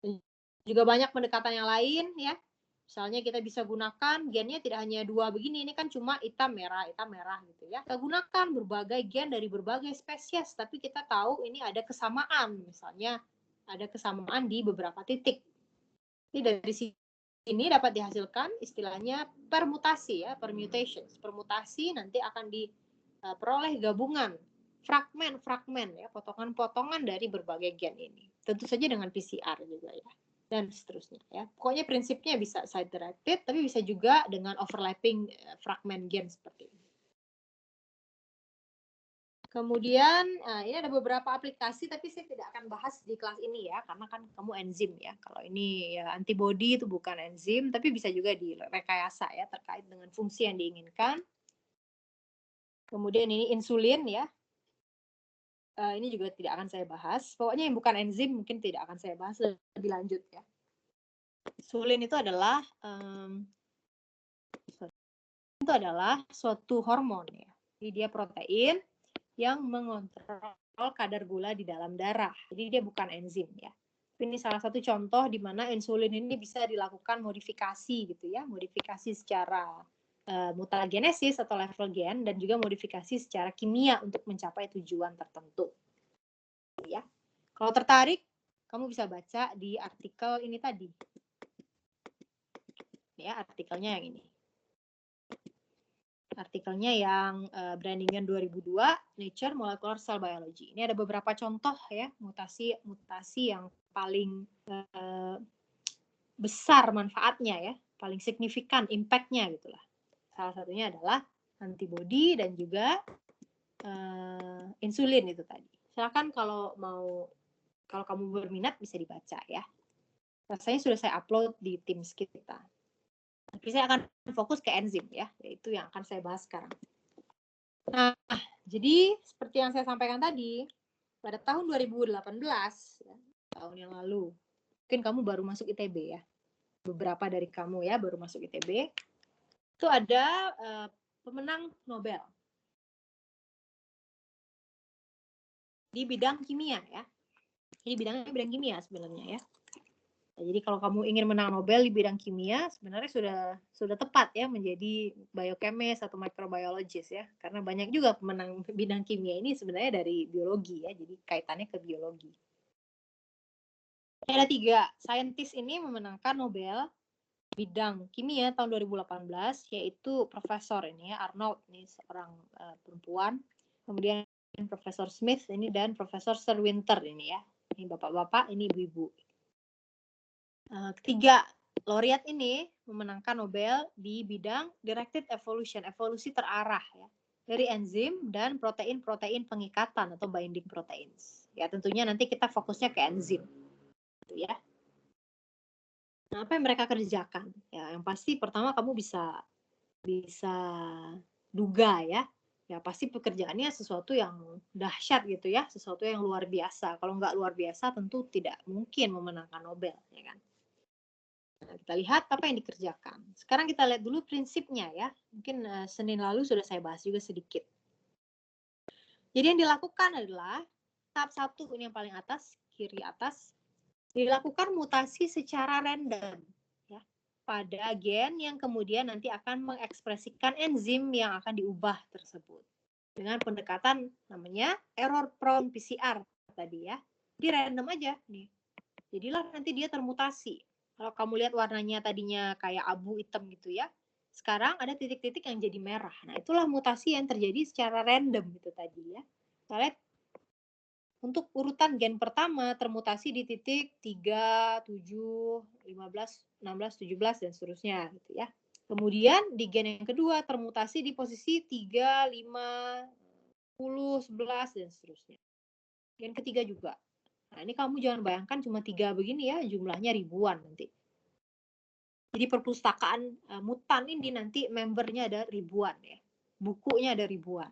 Speaker 2: Dan juga banyak pendekatan yang lain ya. Misalnya kita bisa gunakan gennya tidak hanya dua begini, ini kan cuma hitam merah gitu ya. Kita gunakan berbagai gen dari berbagai spesies, tapi kita tahu ini ada kesamaan, misalnya ada kesamaan di beberapa titik. Ini dari sini dapat dihasilkan istilahnya permutasi ya, permutations. Permutasi nanti akan diperoleh gabungan fragmen-fragmen ya, potongan-potongan dari berbagai gen ini. Tentu saja dengan PCR juga ya. Dan seterusnya ya. Pokoknya prinsipnya bisa site directed, tapi bisa juga dengan overlapping fragmen gen seperti ini. Kemudian ini ada beberapa aplikasi, tapi saya tidak akan bahas di kelas ini ya, karena kan kamu enzim ya. Kalau ini ya antibody itu bukan enzim, tapi bisa juga direkayasa ya terkait dengan fungsi yang diinginkan. Kemudian ini insulin ya. Ini juga tidak akan saya bahas. Pokoknya yang bukan enzim mungkin tidak akan saya bahas lebih lanjut ya. Insulin itu adalah suatu hormon ya. Jadi dia protein yang mengontrol kadar gula di dalam darah. Jadi dia bukan enzim ya. Ini salah satu contoh di mana insulin ini bisa dilakukan modifikasi gitu ya, modifikasi secara mutagenesis atau level gen dan juga modifikasi secara kimia untuk mencapai tujuan tertentu. Ya. Kalau tertarik, kamu bisa baca di artikel ini tadi. Ya, artikelnya yang ini. Artikelnya yang Branningen 2002, Nature Molecular Cell Biology. Ini ada beberapa contoh ya, mutasi yang paling besar manfaatnya ya, paling signifikan impact-nya gitulah. Salah satunya adalah antibody dan juga insulin itu tadi. Silakan kalau kamu berminat bisa dibaca ya. Rasanya sudah saya upload di Teams kita. Tapi saya akan fokus ke enzim ya, yaitu yang akan saya bahas sekarang. Nah, jadi seperti yang saya sampaikan tadi, pada tahun 2018, ya, tahun yang lalu, mungkin kamu baru masuk ITB ya, beberapa dari kamu ya baru masuk ITB, itu ada pemenang Nobel di bidang kimia ya. Ini bidang kimia sebenarnya ya. Nah, jadi kalau kamu ingin menang Nobel di bidang kimia, sebenarnya sudah tepat ya menjadi biochemist atau microbiologist ya, karena banyak juga pemenang bidang kimia ini sebenarnya dari biologi ya, jadi kaitannya ke biologi. Ada 3 saintis ini memenangkan Nobel bidang kimia tahun 2018, yaitu Profesor ini ya, Arnold, ini seorang perempuan, kemudian Profesor Smith ini dan Profesor Sir Winter ini ya, ini bapak-bapak, ini ibu-ibu. Ketiga laureat ini memenangkan Nobel di bidang directed evolution, evolusi terarah ya, dari enzim dan protein-protein pengikatan atau binding proteins. Ya tentunya nanti kita fokusnya ke enzim, gitu ya. Nah, apa yang mereka kerjakan? Ya, yang pasti pertama kamu bisa duga ya. Ya pasti pekerjaannya sesuatu yang dahsyat gitu ya, sesuatu yang luar biasa. Kalau nggak luar biasa tentu tidak mungkin memenangkan Nobel, ya kan? Nah, kita lihat apa yang dikerjakan. Sekarang kita lihat dulu prinsipnya ya. Mungkin Senin lalu sudah saya bahas juga sedikit. Jadi yang dilakukan adalah tahap 1 ini yang paling atas, kiri atas, dilakukan mutasi secara random ya, pada gen yang kemudian nanti akan mengekspresikan enzim yang akan diubah tersebut. Dengan pendekatan namanya error prone PCR tadi ya. Di random aja nih. Jadilah nanti dia termutasi. Kalau kamu lihat warnanya tadinya kayak abu hitam gitu ya. Sekarang ada titik-titik yang jadi merah. Nah, itulah mutasi yang terjadi secara random gitu tadi ya. Kita lihat untuk urutan gen pertama termutasi di titik 3, 7, 15, 16, 17 dan seterusnya gitu ya. Kemudian di gen yang kedua termutasi di posisi 3, 5, 10, 11 dan seterusnya. Gen ketiga juga. Nah, ini kamu jangan bayangkan cuma 3 begini ya, jumlahnya ribuan nanti. Jadi perpustakaan mutan ini nanti membernya ada ribuan ya. Bukunya ada ribuan.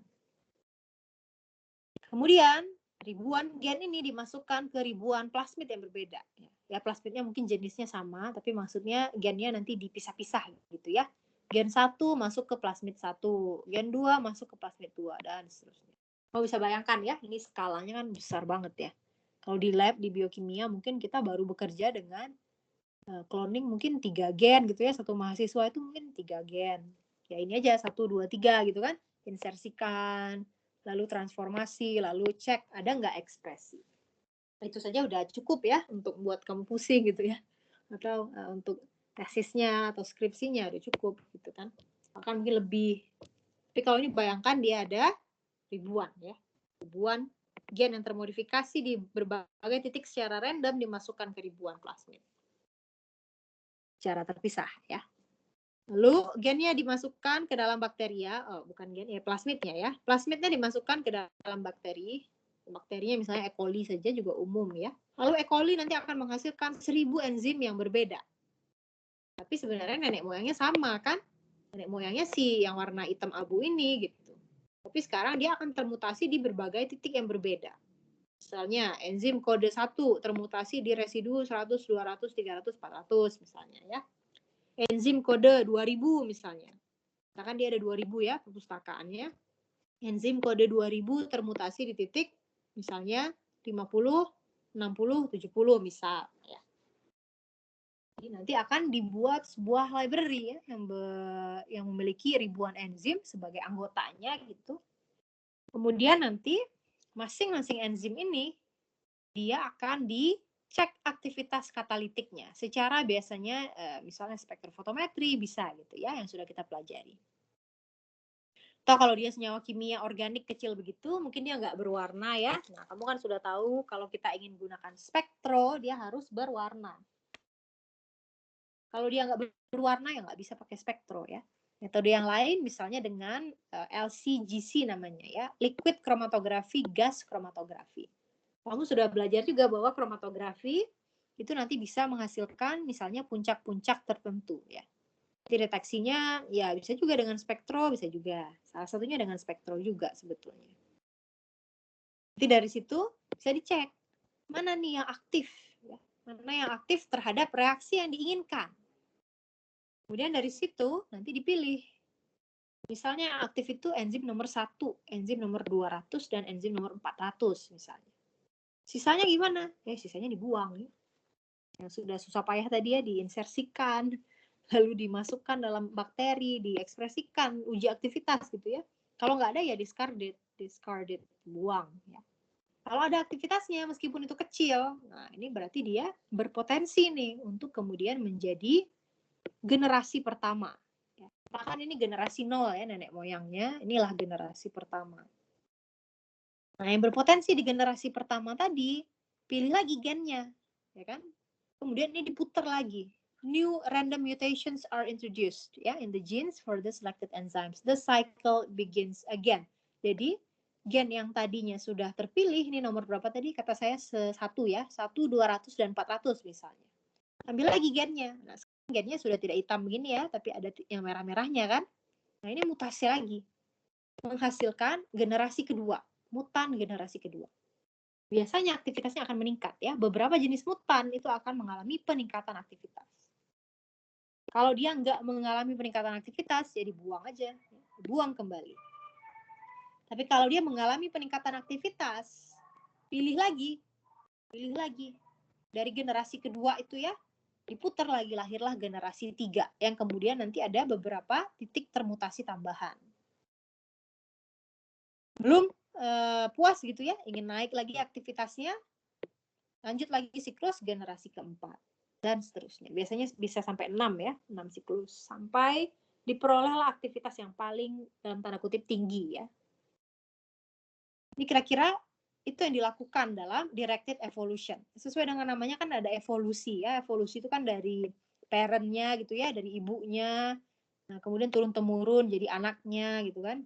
Speaker 2: Kemudian ribuan gen ini dimasukkan ke ribuan plasmid yang berbeda. Ya plasmidnya mungkin jenisnya sama, tapi maksudnya gennya nanti dipisah-pisah gitu ya. Gen 1 masuk ke plasmid 1, gen 2 masuk ke plasmid 2, dan seterusnya. Kamu bisa bayangkan ya, ini skalanya kan besar banget ya. Kalau di lab, di biokimia, mungkin kita baru bekerja dengan cloning mungkin 3 gen gitu ya, satu mahasiswa itu mungkin 3 gen. Ya ini aja 1, 2, 3 gitu kan, insersikan, lalu transformasi, lalu cek ada nggak ekspresi. Itu saja udah cukup ya untuk buat kamu pusing gitu ya, atau untuk tesisnya atau skripsinya udah cukup gitu kan. Bahkan mungkin lebih. Tapi kalau ini bayangkan dia ada ribuan ya, ribuan gen yang termodifikasi di berbagai titik secara random dimasukkan ke ribuan plasmid secara terpisah ya. Lalu gennya dimasukkan ke dalam bakteria, bukan gen ya, plasmidnya ya. Plasmidnya dimasukkan ke dalam bakteri. Bakterinya misalnya E. coli saja juga umum ya. Lalu E. coli nanti akan menghasilkan 1000 enzim yang berbeda. Tapi sebenarnya nenek moyangnya sama kan? Nenek moyangnya si yang warna hitam abu ini gitu. Tapi sekarang dia akan termutasi di berbagai titik yang berbeda. Misalnya enzim kode 1 termutasi di residu 100, 200, 300, 400 misalnya ya. Enzim kode 2000 misalnya. Misalkan dia ada 2000 ya perpustakaannya. Enzim kode 2000 termutasi di titik misalnya 50, 60, 70 misal ya. Jadi nanti akan dibuat sebuah library ya yang memiliki ribuan enzim sebagai anggotanya gitu. Kemudian nanti masing-masing enzim ini dia akan dicek aktivitas katalitiknya secara biasanya misalnya spektrofotometri bisa gitu ya yang sudah kita pelajari. Atau kalau dia senyawa kimia organik kecil begitu mungkin dia nggak berwarna ya. Nah kamu kan sudah tahu kalau kita ingin gunakan spektro dia harus berwarna. Kalau dia nggak berwarna ya nggak bisa pakai spektro ya. Metode yang lain misalnya dengan LC-GC namanya ya, liquid chromatografi, gas chromatografi. Kamu sudah belajar juga bahwa kromatografi itu nanti bisa menghasilkan misalnya puncak-puncak tertentu ya. Jadi deteksinya ya bisa juga dengan spektro, bisa juga. Salah satunya dengan spektro juga sebetulnya. Nanti dari situ bisa dicek mana nih yang aktif, ya. Mana yang aktif terhadap reaksi yang diinginkan. Kemudian dari situ nanti dipilih. Misalnya yang aktif itu enzim nomor 1, enzim nomor 200, dan enzim nomor 400 misalnya. Sisanya gimana? Ya sisanya dibuang. Ya. Yang sudah susah payah tadi ya diinsersikan, lalu dimasukkan dalam bakteri, diekspresikan, uji aktivitas gitu ya. Kalau nggak ada ya discarded, buang ya. Kalau ada aktivitasnya meskipun itu kecil, nah ini berarti dia berpotensi nih untuk kemudian menjadi generasi pertama. Ya. Bahkan ini generasi 0 ya nenek moyangnya, inilah generasi pertama. Nah yang berpotensi di generasi pertama tadi, pilih lagi gennya, ya kan? Kemudian ini diputar lagi. New random mutations are introduced ya in the genes for the selected enzymes. The cycle begins again. Jadi gen yang tadinya sudah terpilih, ini nomor berapa tadi kata saya satu ya, 1, 200 dan 400 misalnya. Ambil lagi gennya. Nah, gennya sudah tidak hitam begini ya, tapi ada yang merah-merahnya kan. Nah, ini mutasi lagi. Menghasilkan generasi kedua, mutan generasi kedua. Biasanya aktivitasnya akan meningkat ya. Beberapa jenis mutan itu akan mengalami peningkatan aktivitas. Kalau dia nggak mengalami peningkatan aktivitas, ya dibuang aja, dibuang kembali. Tapi kalau dia mengalami peningkatan aktivitas, pilih lagi. Dari generasi kedua itu ya, diputar lagi, lahirlah generasi 3, yang kemudian nanti ada beberapa titik termutasi tambahan. Belum puas gitu ya, ingin naik lagi aktivitasnya, lanjut lagi siklus generasi keempat. Dan seterusnya. Biasanya bisa sampai 6 ya, 6 siklus. Sampai diperolehlah aktivitas yang paling dalam tanda kutip tinggi ya. Ini kira-kira itu yang dilakukan dalam directed evolution. Sesuai dengan namanya kan ada evolusi ya. Evolusi itu kan dari parent-nya gitu ya, dari ibunya. Nah, kemudian turun-temurun jadi anaknya gitu kan.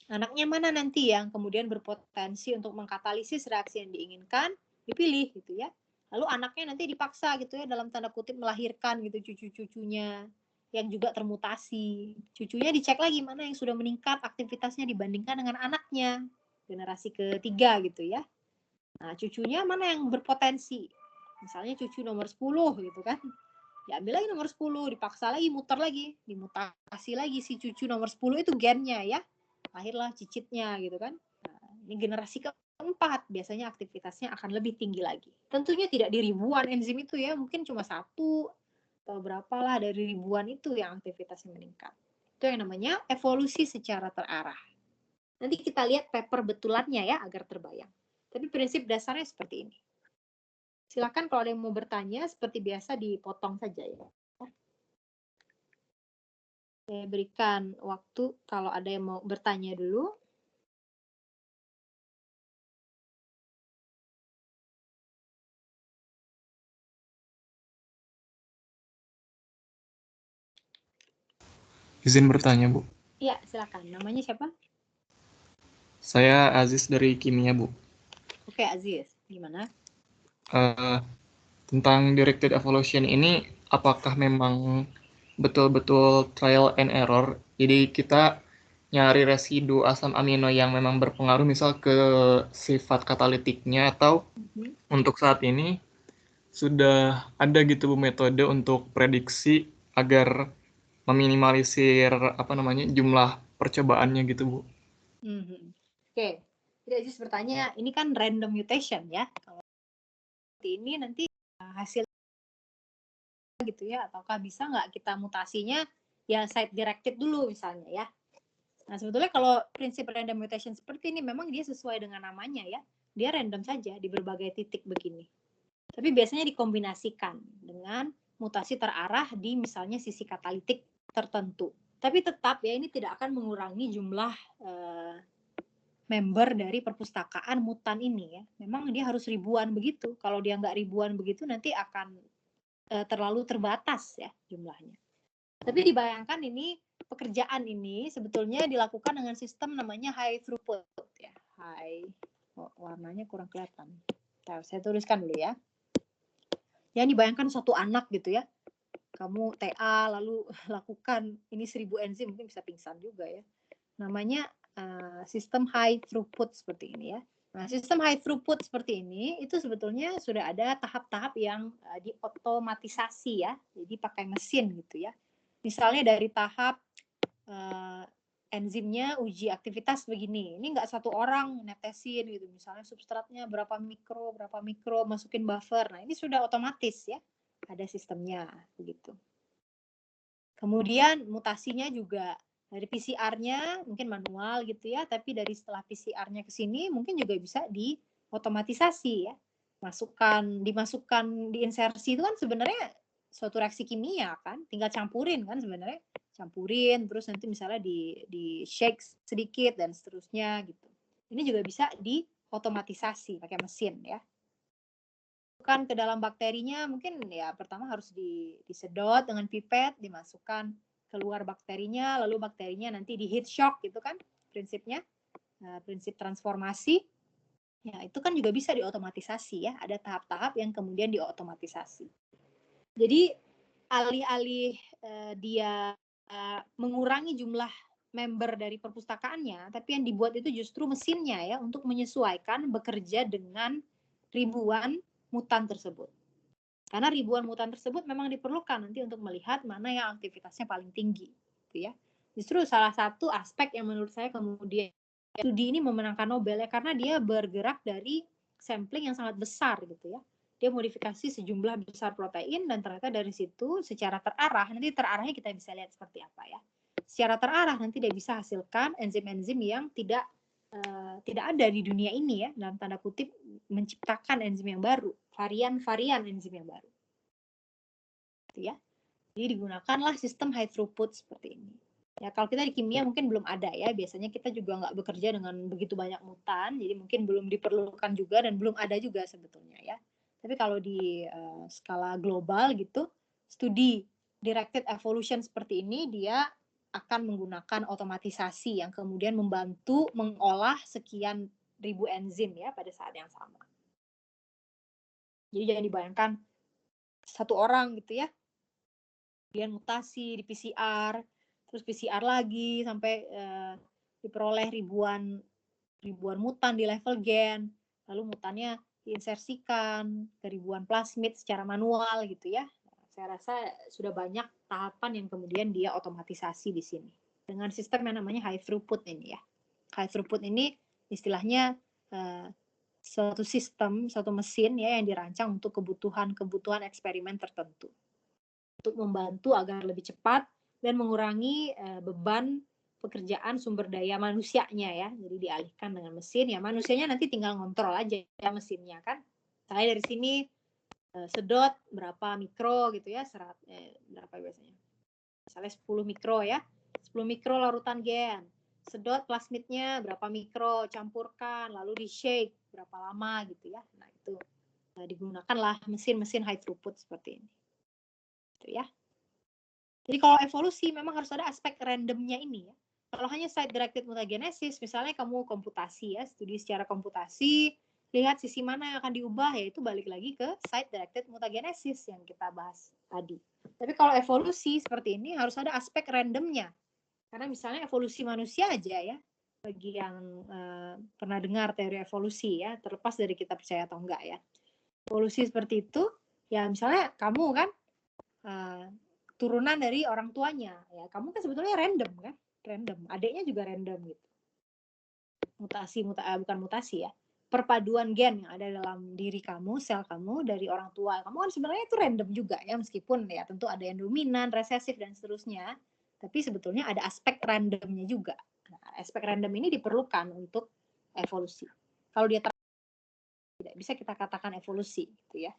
Speaker 2: Anaknya mana nanti yang kemudian berpotensi untuk mengkatalisis reaksi yang diinginkan, dipilih gitu ya. Lalu anaknya nanti dipaksa gitu ya dalam tanda kutip melahirkan gitu cucu-cucunya yang juga termutasi. Cucunya dicek lagi mana yang sudah meningkat aktivitasnya dibandingkan dengan anaknya. Generasi ketiga gitu ya. Nah, cucunya mana yang berpotensi? Misalnya cucu nomor 10 gitu kan. Diambil lagi nomor 10, dipaksa lagi, muter lagi, dimutasi lagi si cucu nomor 10 itu gennya ya. Lahirlah cicitnya gitu kan. Nah, ini generasi keempat, biasanya aktivitasnya akan lebih tinggi lagi. Tentunya tidak di ribuan enzim itu ya, mungkin cuma 1 atau berapa lah dari ribuan itu yang aktivitasnya meningkat. Itu yang namanya evolusi secara terarah. Nanti kita lihat paper betulannya ya agar terbayang. Tapi prinsip dasarnya seperti ini. Silakan kalau ada yang mau bertanya, seperti biasa dipotong saja ya. Saya berikan waktu kalau ada yang mau bertanya dulu.
Speaker 3: Izin bertanya, Bu.
Speaker 2: Iya, silakan. Namanya siapa?
Speaker 3: Saya Aziz dari Kimia, Bu.
Speaker 2: Oke, Aziz. Gimana?
Speaker 3: Tentang directed evolution ini, apakah memang betul-betul trial and error? Jadi kita nyari residu asam amino yang memang berpengaruh misal ke sifat katalitiknya, atau untuk saat ini sudah ada gitu Bu metode untuk prediksi agar meminimalisir jumlah percobaannya gitu Bu.
Speaker 2: Oke. Jadi Aziz bertanya, ini kan random mutation ya. Kalau ini nanti hasil gitu ya, ataukah bisa nggak kita mutasinya ya site directed dulu misalnya ya. Nah sebetulnya kalau prinsip random mutation seperti ini memang dia sesuai dengan namanya ya. Dia random saja di berbagai titik begini. Tapi biasanya dikombinasikan dengan mutasi terarah di misalnya sisi katalitik tertentu. Tapi tetap ya ini tidak akan mengurangi jumlah member dari perpustakaan mutan ini ya. Memang dia harus ribuan begitu. Kalau dia nggak ribuan begitu nanti akan terlalu terbatas ya jumlahnya. Tapi dibayangkan ini pekerjaan ini sebetulnya dilakukan dengan sistem namanya high throughput ya. Warnanya kurang kelihatan. Nah, saya tuliskan dulu ya. Ya dibayangkan satu anak gitu ya. Kamu TA lalu lakukan ini 1000 enzim mungkin bisa pingsan juga ya. Namanya sistem high throughput seperti ini ya. Nah, sistem high throughput seperti ini itu sebetulnya sudah ada tahap-tahap yang diotomatisasi ya. Jadi pakai mesin gitu ya. Misalnya dari tahap enzimnya uji aktivitas begini. Ini nggak satu orang netesin gitu. Misalnya substratnya berapa mikro, masukin buffer. Nah, ini sudah otomatis ya. Ada sistemnya begitu. Kemudian mutasinya juga dari PCR-nya mungkin manual gitu ya, tapi dari setelah PCR-nya ke sini mungkin juga bisa di otomatisasi ya. Dimasukkan diinsersi itu kan sebenarnya suatu reaksi kimia kan, tinggal campurin kan sebenarnya. Campurin terus nanti misalnya di shake sedikit dan seterusnya gitu. Ini juga bisa diotomatisasi pakai mesin ya. Masukkan ke dalam bakterinya mungkin ya pertama harus disedot dengan pipet, dimasukkan keluar bakterinya, lalu bakterinya nanti di heat shock gitu kan prinsipnya, prinsip transformasi. Ya itu kan juga bisa diotomatisasi ya, ada tahap-tahap yang kemudian diotomatisasi. Jadi alih-alih dia mengurangi jumlah member dari perpustakaannya, tapi yang dibuat itu justru mesinnya ya untuk menyesuaikan bekerja dengan ribuan mutan tersebut. Karena ribuan mutan tersebut memang diperlukan nanti untuk melihat mana yang aktivitasnya paling tinggi, gitu ya. Justru salah satu aspek yang menurut saya kemudian studi ini memenangkan Nobel ya karena dia bergerak dari sampling yang sangat besar gitu ya. Dia modifikasi sejumlah besar protein dan ternyata dari situ secara terarah, nanti terarahnya kita bisa lihat seperti apa ya. Secara terarah nanti dia bisa hasilkan enzim-enzim yang tidak ada di dunia ini ya, dalam tanda kutip menciptakan enzim yang baru, varian-varian enzim yang baru. Gitu ya. Jadi digunakanlah sistem high throughput seperti ini. Ya, kalau kita di kimia mungkin belum ada ya, biasanya kita juga nggak bekerja dengan begitu banyak mutan, jadi mungkin belum diperlukan juga dan belum ada juga sebetulnya ya. Tapi kalau di skala global gitu, studi directed evolution seperti ini dia akan menggunakan otomatisasi yang kemudian membantu mengolah sekian ribu enzim ya pada saat yang sama. Jadi jangan dibayangkan satu orang gitu ya, kemudian mutasi di PCR, terus PCR lagi sampai diperoleh ribuan mutan di level gen, lalu mutannya diinsersikan ke ribuan plasmid secara manual gitu ya. Saya rasa sudah banyak tahapan yang kemudian dia otomatisasi di sini dengan sistem yang namanya high throughput ini ya. High throughput ini istilahnya suatu sistem, suatu mesin ya yang dirancang untuk kebutuhan eksperimen tertentu untuk membantu agar lebih cepat dan mengurangi beban pekerjaan sumber daya manusianya ya. Jadi dialihkan dengan mesin ya, manusianya nanti tinggal ngontrol aja ya mesinnya kan. Saya dari sini sedot berapa mikro gitu ya, berapa biasanya? Misalnya 10 mikro ya. 10 mikro larutan gen. Sedot plasmidnya berapa mikro, campurkan, lalu di shake berapa lama gitu ya. Nah, itu digunakanlah mesin-mesin high throughput seperti ini. Gitu ya. Jadi kalau evolusi memang harus ada aspek randomnya ini ya. Kalau hanya site directed mutagenesis, misalnya kamu komputasi ya, studi secara komputasi, lihat sisi mana yang akan diubah, yaitu balik lagi ke site directed mutagenesis yang kita bahas tadi. Tapi kalau evolusi seperti ini harus ada aspek randomnya. Karena misalnya evolusi manusia aja ya, bagi yang pernah dengar teori evolusi ya, terlepas dari kita percaya atau enggak ya. Evolusi seperti itu, ya misalnya kamu kan turunan dari orang tuanya ya, kamu kan sebetulnya random kan, adiknya juga random gitu. Bukan mutasi ya, perpaduan gen yang ada dalam diri kamu, sel kamu dari orang tua kamu kan sebenarnya itu random juga ya, meskipun ya tentu ada yang dominan, resesif dan seterusnya, tapi sebetulnya ada aspek randomnya juga. Nah, aspek random ini diperlukan untuk evolusi. Kalau dia tidak bisa kita katakan evolusi gitu ya.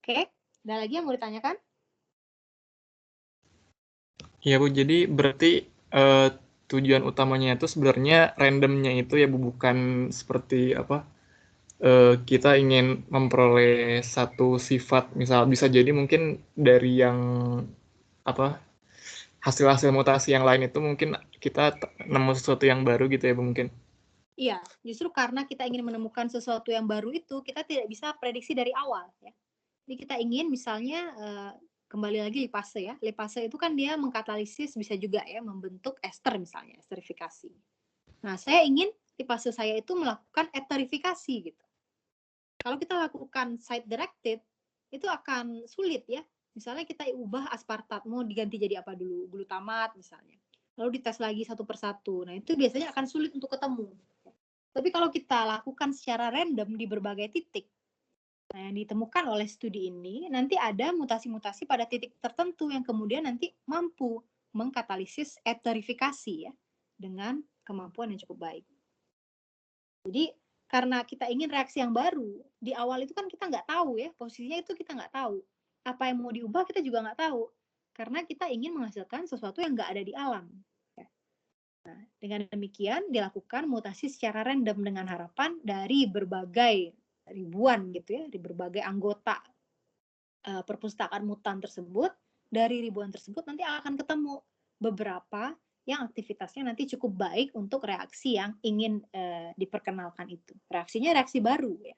Speaker 2: Oke, ada lagi yang mau ditanyakan?
Speaker 3: Ya Bu, jadi berarti tujuan utamanya itu sebenarnya randomnya itu ya Bu, bukan seperti apa, kita ingin memperoleh satu sifat, misal bisa jadi mungkin dari yang apa, hasil-hasil mutasi yang lain itu mungkin kita nemu sesuatu yang baru gitu ya Bu mungkin.
Speaker 2: Iya, justru karena kita ingin menemukan sesuatu yang baru itu, kita tidak bisa prediksi dari awal ya. Jadi kita ingin misalnya kembali lagi lipase ya. Lipase itu kan dia mengkatalisis, bisa juga ya membentuk ester misalnya, esterifikasi. Nah, saya ingin lipase saya itu melakukan eterifikasi gitu. Kalau kita lakukan site directed, itu akan sulit ya. Misalnya kita ubah aspartat, mau diganti jadi apa dulu? Glutamat misalnya. Lalu dites lagi satu persatu. Nah, itu biasanya akan sulit untuk ketemu. Tapi kalau kita lakukan secara random di berbagai titik, nah yang ditemukan oleh studi ini, nanti ada mutasi-mutasi pada titik tertentu yang kemudian nanti mampu mengkatalisis eterifikasi ya, dengan kemampuan yang cukup baik. Jadi karena kita ingin reaksi yang baru, di awal itu kan kita nggak tahu ya, posisinya itu kita nggak tahu. Apa yang mau diubah kita juga nggak tahu. Karena kita ingin menghasilkan sesuatu yang nggak ada di alam. Dengan demikian dilakukan mutasi secara random dengan harapan dari berbagai ribuan gitu ya, dari berbagai anggota perpustakaan mutan tersebut, dari ribuan tersebut nanti akan ketemu beberapa yang aktivitasnya nanti cukup baik untuk reaksi yang ingin diperkenalkan itu. Reaksinya reaksi baru ya.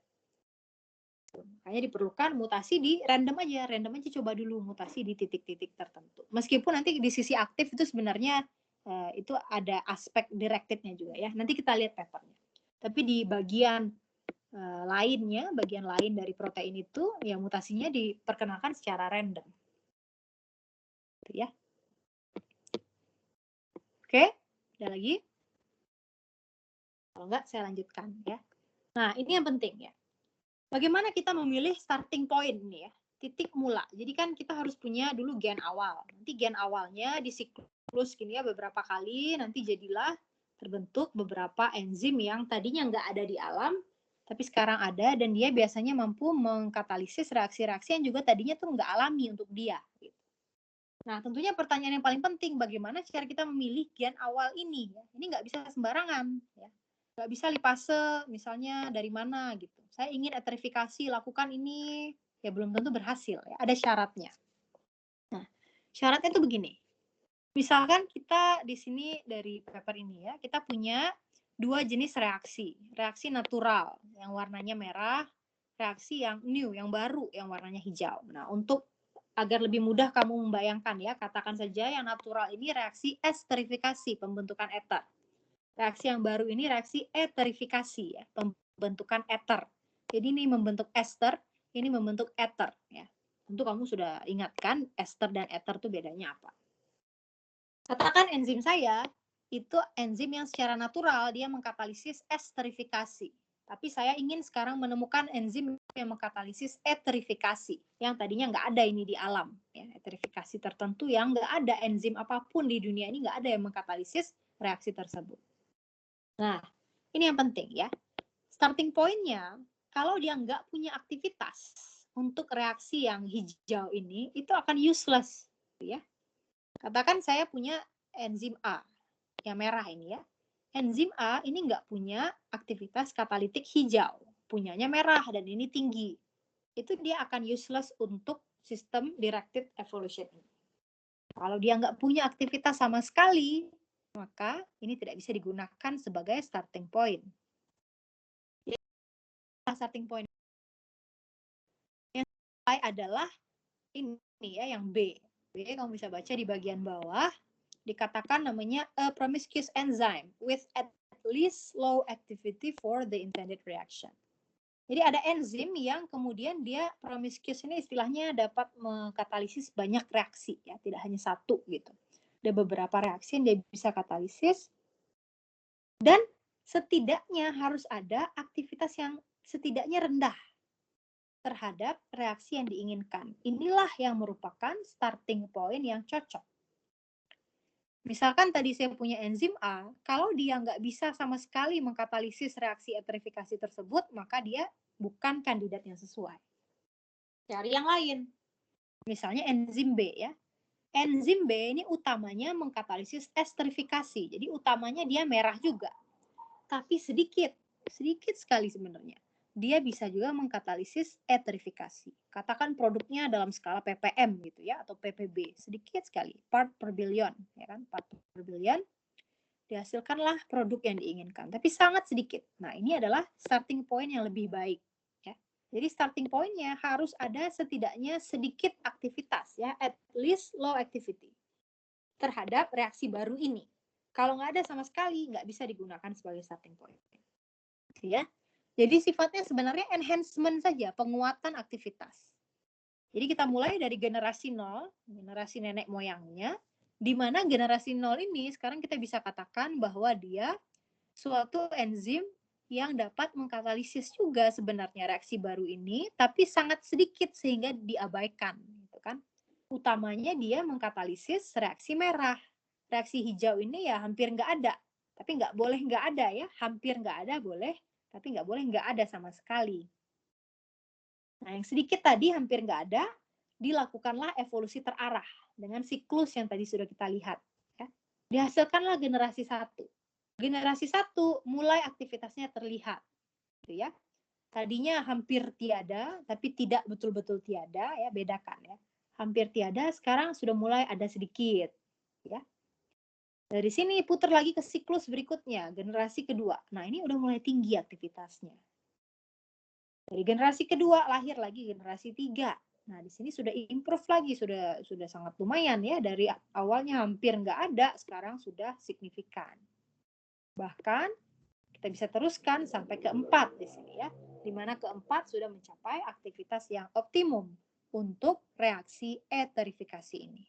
Speaker 2: Makanya diperlukan mutasi di random aja coba dulu mutasi di titik-titik tertentu. Meskipun nanti di sisi aktif itu sebenarnya itu ada aspek directed-nya juga ya. Nanti kita lihat pattern-nya. Tapi di bagian lainnya, bagian lain dari protein itu ya mutasinya diperkenalkan secara random. Gitu ya. Oke, ada lagi? Kalau enggak saya lanjutkan ya. Nah, ini yang penting ya. Bagaimana kita memilih starting point nih ya, titik mula. Jadi kan kita harus punya dulu gen awal. Nanti gen awalnya di siklus gini ya beberapa kali, nanti jadilah terbentuk beberapa enzim yang tadinya nggak ada di alam, tapi sekarang ada dan dia biasanya mampu mengkatalisis reaksi-reaksi yang juga tadinya tuh nggak alami untuk dia. Nah, tentunya pertanyaan yang paling penting, bagaimana cara kita memilih gen awal ini? Ini nggak bisa sembarangan. Ya. Nggak bisa lipase, misalnya dari mana gitu. Saya ingin eterifikasi, lakukan ini, ya belum tentu berhasil. Ya. Ada syaratnya. Nah, syaratnya itu begini. Misalkan kita di sini dari paper ini ya, kita punya dua jenis reaksi. Reaksi natural, yang warnanya merah, reaksi yang new, yang baru, yang warnanya hijau. Nah, untuk agar lebih mudah kamu membayangkan ya, katakan saja yang natural ini reaksi esterifikasi, pembentukan ether. Reaksi yang baru ini reaksi eterifikasi ya, pembentukan ether. Jadi ini membentuk ester, ini membentuk ether ya. Tentu kamu sudah ingatkan ester dan ether itu bedanya apa. Katakan enzim saya itu enzim yang secara natural dia mengkatalisis esterifikasi. Tapi saya ingin sekarang menemukan enzim yang mengkatalisis eterifikasi. Yang tadinya nggak ada ini di alam. Ya, eterifikasi tertentu yang nggak ada enzim apapun di dunia ini nggak ada yang mengkatalisis reaksi tersebut. Nah, ini yang penting ya. Starting point-nya, kalau dia nggak punya aktivitas untuk reaksi yang hijau ini, itu akan useless. Ya. Katakan saya punya enzim A, yang merah ini ya. Enzim A ini nggak punya aktivitas katalitik hijau, punyanya merah dan ini tinggi. Itu dia akan useless untuk sistem directed evolution ini. Kalau dia nggak punya aktivitas sama sekali, maka ini tidak bisa digunakan sebagai starting point. Jadi, starting point yang adalah ini ya, yang B. B kamu bisa baca di bagian bawah. Dikatakan namanya a promiscuous enzyme with at least low activity for the intended reaction. Jadi ada enzim yang kemudian dia promiscuous ini istilahnya dapat mengkatalisis banyak reaksi ya, tidak hanya satu gitu. Ada beberapa reaksi yang dia bisa katalisis dan setidaknya harus ada aktivitas yang setidaknya rendah terhadap reaksi yang diinginkan. Inilah yang merupakan starting point yang cocok. Misalkan tadi saya punya enzim A, kalau dia nggak bisa sama sekali mengkatalisis reaksi eterifikasi tersebut, maka dia bukan kandidat yang sesuai. Cari yang lain. Misalnya enzim B ya. Enzim B ini utamanya mengkatalisis esterifikasi. Jadi utamanya dia merah juga. Tapi sedikit sekali sebenarnya. Dia bisa juga mengkatalisis eterifikasi. Katakan produknya dalam skala ppm gitu ya, atau ppb, sedikit sekali, part per billion, ya kan, part per billion, dihasilkanlah produk yang diinginkan, tapi sangat sedikit. Nah, ini adalah starting point yang lebih baik. Ya. Jadi starting point-nya harus ada setidaknya sedikit aktivitas, ya, at least low activity terhadap reaksi baru ini. Kalau nggak ada sama sekali, nggak bisa digunakan sebagai starting point. Ya. Jadi sifatnya sebenarnya enhancement saja, penguatan aktivitas. Jadi kita mulai dari generasi 0, generasi nenek moyangnya, di mana generasi 0 ini sekarang kita bisa katakan bahwa dia suatu enzim yang dapat mengkatalisis juga sebenarnya reaksi baru ini, tapi sangat sedikit sehingga diabaikan, gitu kan. Utamanya dia mengkatalisis reaksi merah. Reaksi hijau ini ya hampir nggak ada, tapi nggak boleh nggak ada ya, hampir nggak ada boleh, tapi nggak boleh nggak ada sama sekali. Nah, yang sedikit tadi hampir nggak ada, dilakukanlah evolusi terarah dengan siklus yang tadi sudah kita lihat. Ya. Dihasilkanlah generasi 1. Generasi 1 mulai aktivitasnya terlihat. Gitu ya. Tadinya hampir tiada, tapi tidak betul-betul tiada, ya, bedakan ya. Hampir tiada, sekarang sudah mulai ada sedikit. Ya. Dari sini putar lagi ke siklus berikutnya, generasi kedua. Nah, ini udah mulai tinggi aktivitasnya. Dari generasi kedua lahir lagi generasi 3. Nah, di sini sudah improve lagi, sudah sangat lumayan ya. Dari awalnya hampir nggak ada, sekarang sudah signifikan. Bahkan kita bisa teruskan sampai ke-4 di sini ya. Di mana ke-4 sudah mencapai aktivitas yang optimum untuk reaksi eterifikasi ini.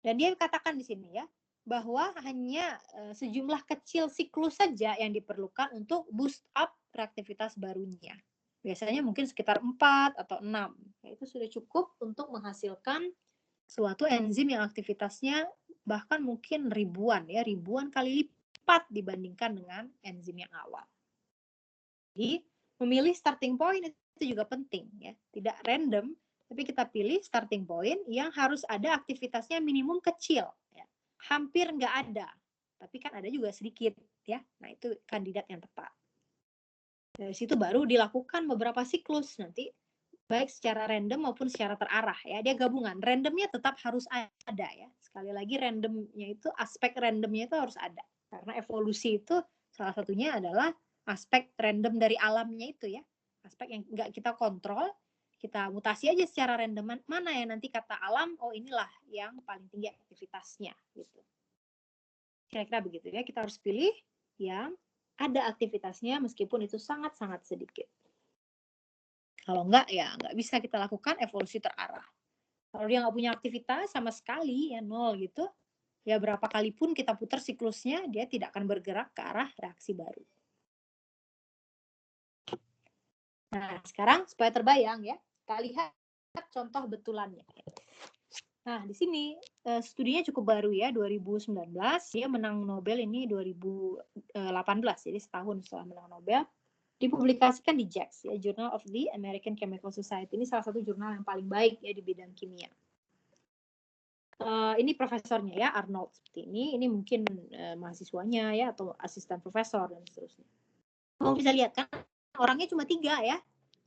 Speaker 2: Dan dia katakan di sini ya, bahwa hanya sejumlah kecil siklus saja yang diperlukan untuk boost up reaktivitas barunya. Biasanya mungkin sekitar 4 atau 6. Ya, itu sudah cukup untuk menghasilkan suatu enzim yang aktivitasnya bahkan mungkin ribuan kali lipat dibandingkan dengan enzim yang awal. Jadi, memilih starting point itu juga penting ya. Tidak random, tapi kita pilih starting point yang harus ada aktivitasnya minimum kecil ya. Hampir nggak ada, tapi kan ada juga sedikit ya. Nah, itu kandidat yang tepat. Dari situ baru dilakukan beberapa siklus nanti, baik secara random maupun secara terarah ya. Dia gabungan. Randomnya tetap harus ada ya. Sekali lagi randomnya itu, aspek randomnya itu harus ada. Karena evolusi itu salah satunya adalah aspek random dari alamnya itu ya. Aspek yang nggak kita kontrol, kita mutasi aja secara random. Mana yang nanti kata alam, oh inilah yang paling tinggi aktivitasnya gitu. Kira-kira begitu ya. Kita harus pilih yang ada aktivitasnya meskipun itu sangat-sangat sedikit. Kalau enggak, ya nggak bisa kita lakukan evolusi terarah. Kalau dia nggak punya aktivitas sama sekali, ya nol gitu, ya berapa kali pun kita putar siklusnya, dia tidak akan bergerak ke arah reaksi baru. Nah, sekarang supaya terbayang ya, kita lihat contoh betulannya. Nah, di sini studinya cukup baru ya, 2019. Dia menang Nobel ini 2018, jadi setahun setelah menang Nobel. Dipublikasikan di JACS, ya, Journal of the American Chemical Society. Ini salah satu jurnal yang paling baik ya di bidang kimia. Ini profesornya ya, Arnold seperti ini. Ini mungkin mahasiswanya ya, atau asisten profesor dan seterusnya. Kamu bisa lihat kan, orangnya cuma 3 ya.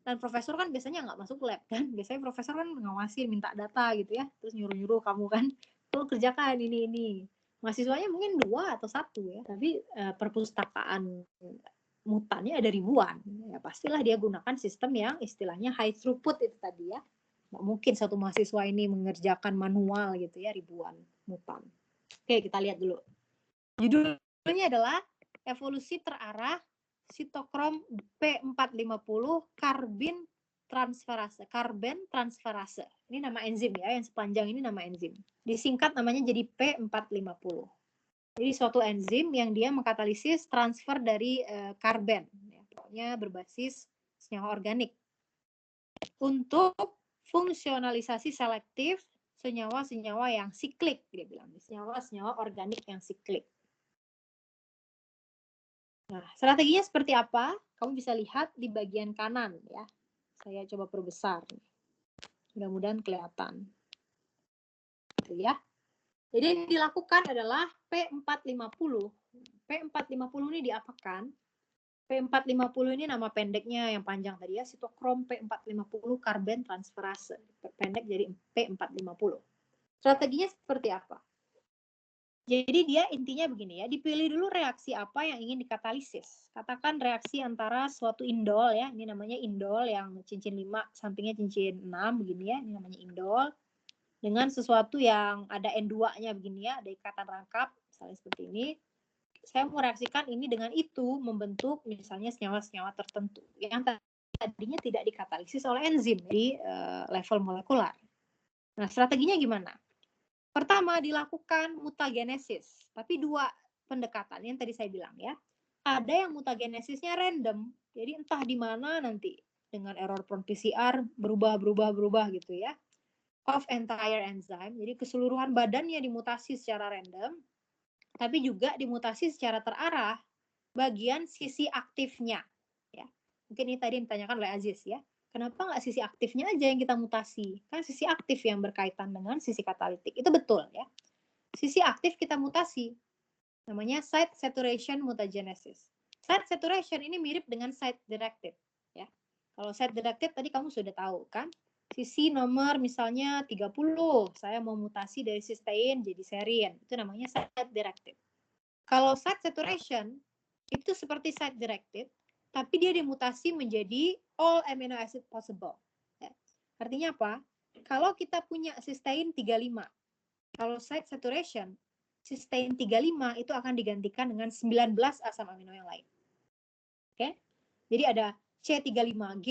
Speaker 2: Dan profesor kan biasanya nggak masuk lab kan. Biasanya profesor kan ngawasin, minta data gitu ya. Terus nyuruh-nyuruh kamu kan, lo kerjakan ini. Mahasiswanya mungkin 2 atau 1 ya. Tapi perpustakaan mutannya ada ribuan. Ya pastilah dia gunakan sistem yang istilahnya high throughput itu tadi ya. Nggak mungkin satu mahasiswa ini mengerjakan manual gitu ya, ribuan mutan. Oke, kita lihat dulu. Judulnya adalah evolusi terarah sitokrom P450 karbin transferase. Ini nama enzim ya, yang sepanjang ini nama enzim. Disingkat namanya jadi P450. Jadi suatu enzim yang dia mengkatalisis transfer dari karben, ya, pokoknya berbasis senyawa organik. Untuk fungsionalisasi selektif senyawa-senyawa yang siklik, dia bilang, senyawa-senyawa organik yang siklik. Nah, strateginya seperti apa? Kamu bisa lihat di bagian kanan ya. Saya coba perbesar. Mudah-mudahan kelihatan. Gitu ya. Jadi yang dilakukan adalah P450. P450 ini diapakan? P450 ini nama pendeknya yang panjang tadi ya, sitokrom P450 karben transferase. Pendek jadi P450. Strateginya seperti apa? Jadi dia intinya begini ya, dipilih dulu reaksi apa yang ingin dikatalisis. Katakan reaksi antara suatu indol ya, ini namanya indol yang cincin 5, sampingnya cincin 6 begini ya, ini namanya indol. Dengan sesuatu yang ada N2-nya begini ya, ada ikatan rangkap, misalnya seperti ini. Saya mau reaksikan ini dengan itu, membentuk misalnya senyawa-senyawa tertentu yang tadinya tidak dikatalisis oleh enzim di level molekular. Nah, strateginya gimana? Pertama, dilakukan mutagenesis. Tapi 2 pendekatan yang tadi saya bilang ya. Ada yang mutagenesisnya random. Jadi entah di mana nanti dengan error prone PCR berubah gitu ya. Of entire enzyme. Jadi keseluruhan badannya dimutasi secara random. Tapi juga dimutasi secara terarah. bagian sisi aktifnya. Ya. Mungkin ini tadi ditanyakan oleh Aziz ya. Kenapa nggak sisi aktifnya aja yang kita mutasi? Kan sisi aktif yang berkaitan dengan sisi katalitik. Itu betul ya. Sisi aktif kita mutasi. Namanya site saturation mutagenesis. Site saturation ini mirip dengan site directed. Ya. Kalau site directed tadi kamu sudah tahu kan? Sisi nomor misalnya 30, saya mau mutasi dari cysteine jadi serine. Itu namanya site directed. Kalau site saturation, itu seperti site directed, tapi dia dimutasi menjadi all amino acid possible. Ya. Artinya apa? Kalau kita punya cysteine 35, kalau site saturation, cysteine 35 itu akan digantikan dengan 19 asam amino yang lain. Oke? Jadi ada C35G,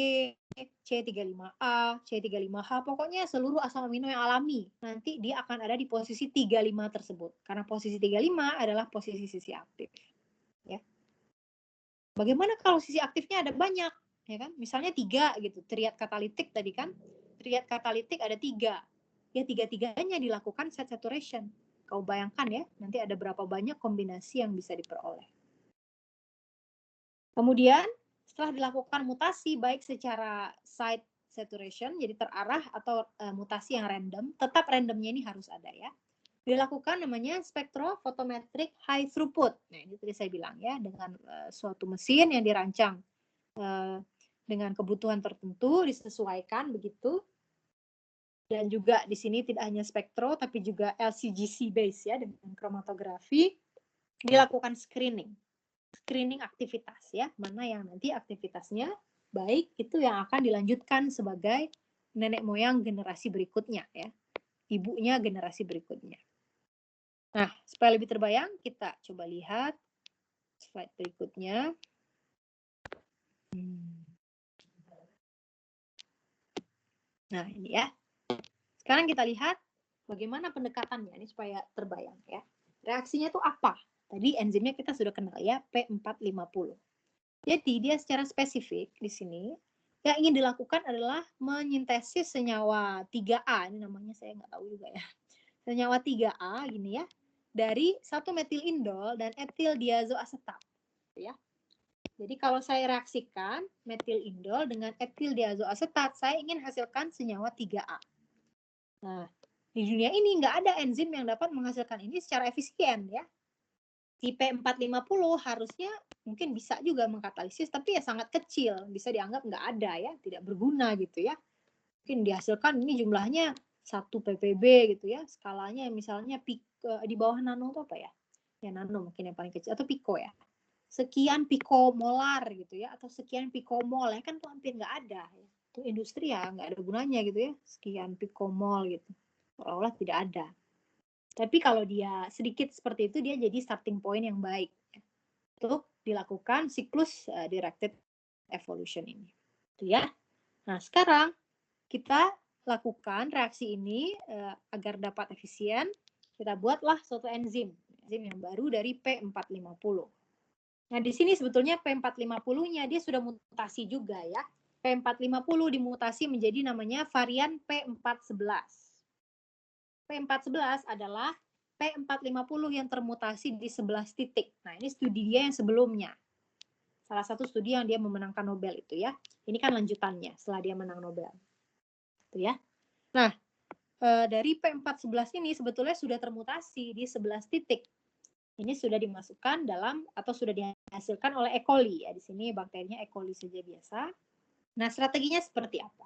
Speaker 2: C35A, C35H, pokoknya seluruh asam amino yang alami. Nanti dia akan ada di posisi 35 tersebut. Karena posisi 35 adalah posisi sisi aktif. Ya. Bagaimana kalau sisi aktifnya ada banyak, ya kan? Misalnya 3 gitu, triad katalitik tadi kan, triad katalitik ada 3. Ya 3-3-nya dilakukan site saturation. Kau bayangkan ya, nanti ada berapa banyak kombinasi yang bisa diperoleh. Kemudian setelah dilakukan mutasi baik secara site saturation, jadi terarah atau mutasi yang random, tetap randomnya ini harus ada ya. Dilakukan namanya spectrophotometric high throughput. Nah, ini tadi saya bilang ya, dengan suatu mesin yang dirancang dengan kebutuhan tertentu, disesuaikan begitu. Dan juga di sini tidak hanya spektro, tapi juga LCGC base ya, dengan kromatografi. Dilakukan screening aktivitas ya, mana yang nanti aktivitasnya baik, itu yang akan dilanjutkan sebagai nenek moyang generasi berikutnya ya, ibunya generasi berikutnya. Nah, supaya lebih terbayang, kita coba lihat slide berikutnya. Nah, ini ya. Sekarang kita lihat bagaimana pendekatannya ini supaya terbayang ya. Reaksinya itu apa? Tadi enzimnya kita sudah kenal ya, P450. Jadi dia secara spesifik di sini yang ingin dilakukan adalah menyintesis senyawa 3A, ini namanya saya nggak tahu juga ya. Senyawa 3A gini ya, dari 1-metilindol dan etil diazoasetat ya. Jadi kalau saya reaksikan metilindol dengan etil diazoasetat, saya ingin hasilkan senyawa 3A. Nah, di dunia ini nggak ada enzim yang dapat menghasilkan ini secara efisien ya. Si P450 harusnya mungkin bisa juga mengkatalisis, tapi ya sangat kecil, bisa dianggap nggak ada ya, tidak berguna gitu ya. Mungkin dihasilkan ini jumlahnya 1 ppb gitu ya, skalanya misalnya di bawah nano itu apa ya? Ya nano mungkin yang paling kecil, atau piko ya. Sekian pikomolar gitu ya, atau sekian pikomol ya, kan itu hampir nggak ada ya. Itu industri ya nggak ada gunanya gitu ya, sekian pikomol gitu, seolah-olah tidak ada. Tapi kalau dia sedikit seperti itu, dia jadi starting point yang baik ya, untuk dilakukan siklus directed evolution ini. Itu ya. Nah, sekarang kita lakukan reaksi ini agar dapat efisien, kita buatlah suatu enzim yang baru dari P450. Nah, di sini sebetulnya P450-nya dia sudah mutasi juga ya. P450 dimutasi menjadi namanya varian P411. P411 adalah P450 yang termutasi di 11 titik. Nah, ini studi dia yang sebelumnya. Salah satu studi yang dia memenangkan Nobel itu ya. Ini kan lanjutannya setelah dia menang Nobel. Itu ya. Nah, dari P411 ini sebetulnya sudah termutasi di 11 titik. Ini sudah dimasukkan dalam atau sudah dihasilkan oleh E. coli ya. Di sini bakterinya E. coli saja biasa. Nah, strateginya seperti apa?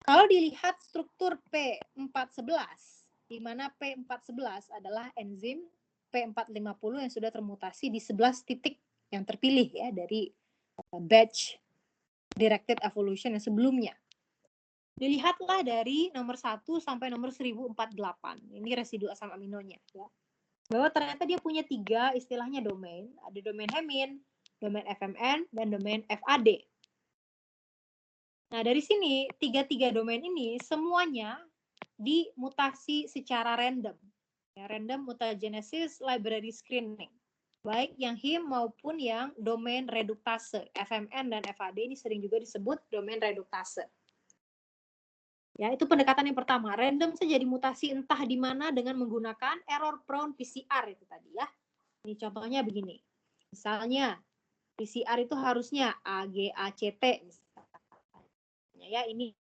Speaker 2: Kalau dilihat struktur P411, di mana P411 adalah enzim P450 yang sudah termutasi di 11 titik yang terpilih ya dari batch directed evolution yang sebelumnya. Dilihatlah dari nomor 1 sampai nomor 1048. Ini residu asam aminonya ya. Bahwa ternyata dia punya 3 istilahnya domain. Ada domain hemin, domain FMN, dan domain FAD. Nah, dari sini, 3 domain ini semuanya dimutasi secara random. Ya, random mutagenesis library screening. Baik yang HIM maupun yang domain reduktase. FMN dan FAD ini sering juga disebut domain reduktase. Ya, itu pendekatan yang pertama. Random saja dimutasi entah di mana dengan menggunakan error prone PCR itu tadi ya. Ini contohnya begini. Misalnya PCR itu harusnya AGACT misalnya ya, ini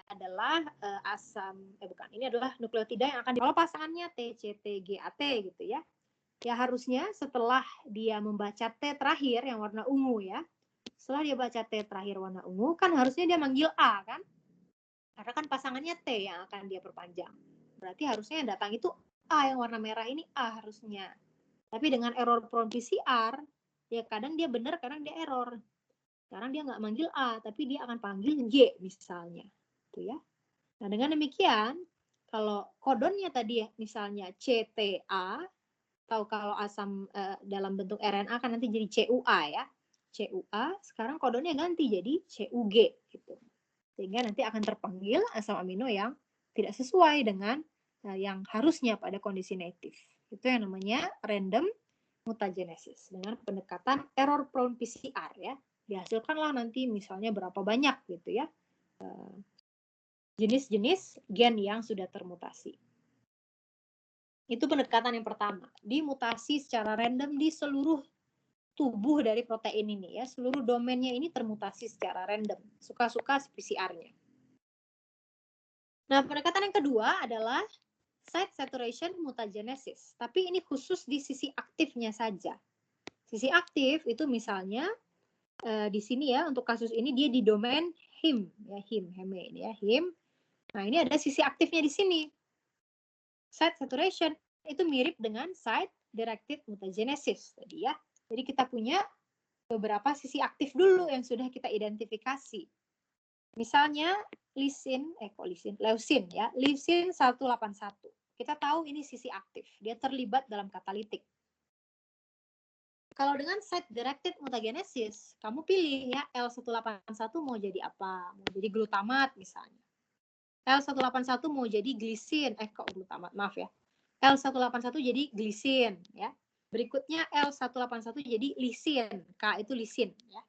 Speaker 2: adalah ini adalah nukleotida yang akan kalau pasangannya TCT-GAT gitu ya. Ya harusnya setelah dia membaca T terakhir yang warna ungu ya. Setelah dia baca T terakhir warna ungu, kan harusnya dia manggil A kan? Karena kan pasangannya T yang akan dia perpanjang. Berarti harusnya yang datang itu A, yang warna merah ini A harusnya. Tapi dengan error prone PCR, ya kadang dia benar, kadang dia error. Sekarang dia nggak manggil A, tapi dia akan panggil G misalnya. Gitu ya. Nah dengan demikian, kalau kodonnya tadi misalnya CTA, atau kalau asam dalam bentuk RNA kan nanti jadi CUA ya. CUA, sekarang kodonnya ganti jadi CUG gitu. Sehingga nanti akan terpanggil asam amino yang tidak sesuai dengan yang harusnya pada kondisi native. Itu yang namanya random mutagenesis dengan pendekatan error prone PCR ya. Dihasilkanlah nanti misalnya berapa banyak gitu ya jenis-jenis gen yang sudah termutasi. Itu pendekatan yang pertama, dimutasi secara random di seluruh tubuh dari protein ini ya, seluruh domainnya ini termutasi secara random, suka-suka PCR-nya. Nah, pendekatan yang kedua adalah site saturation mutagenesis, tapi ini khusus di sisi aktifnya saja. Sisi aktif itu misalnya di sini ya, untuk kasus ini dia di domain heme ya, heme ini ya, heme. Nah, ini ada sisi aktifnya di sini. Site saturation itu mirip dengan site directed mutagenesis tadi ya. Jadi kita punya beberapa sisi aktif dulu yang sudah kita identifikasi. Misalnya leucin ya, leucin 181. Kita tahu ini sisi aktif, dia terlibat dalam katalitik. Kalau dengan site directed mutagenesis, kamu pilih ya L181 mau jadi apa? Mau jadi glutamat misalnya. L181 mau jadi glisin, glutamat, maaf ya. L181 jadi glisin ya. Berikutnya L181 jadi lisin, K itu lisin ya.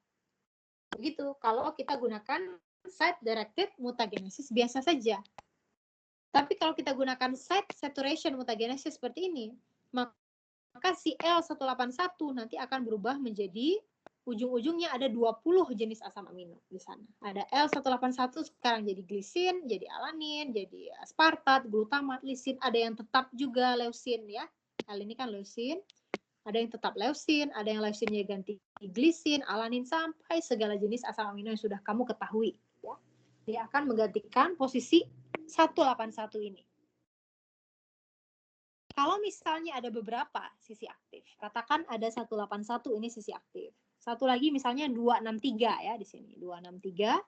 Speaker 2: Begitu kalau kita gunakan site directed mutagenesis biasa saja. Tapi kalau kita gunakan site saturation mutagenesis seperti ini, maka si L181 nanti akan berubah menjadi ujung-ujungnya ada 20 jenis asam amino di sana. Ada L181 sekarang jadi glisin, jadi alanin, jadi aspartat, glutamat, lisin, ada yang tetap juga leucin ya. L ini kan leucin. Ada yang tetap leucin, ada yang leucinnya ganti glisin, alanin, sampai segala jenis asam amino yang sudah kamu ketahui ya. Dia akan menggantikan posisi 181 ini. Kalau misalnya ada beberapa sisi aktif, katakan ada 181 ini sisi aktif. Satu lagi misalnya 263 ya di sini. 263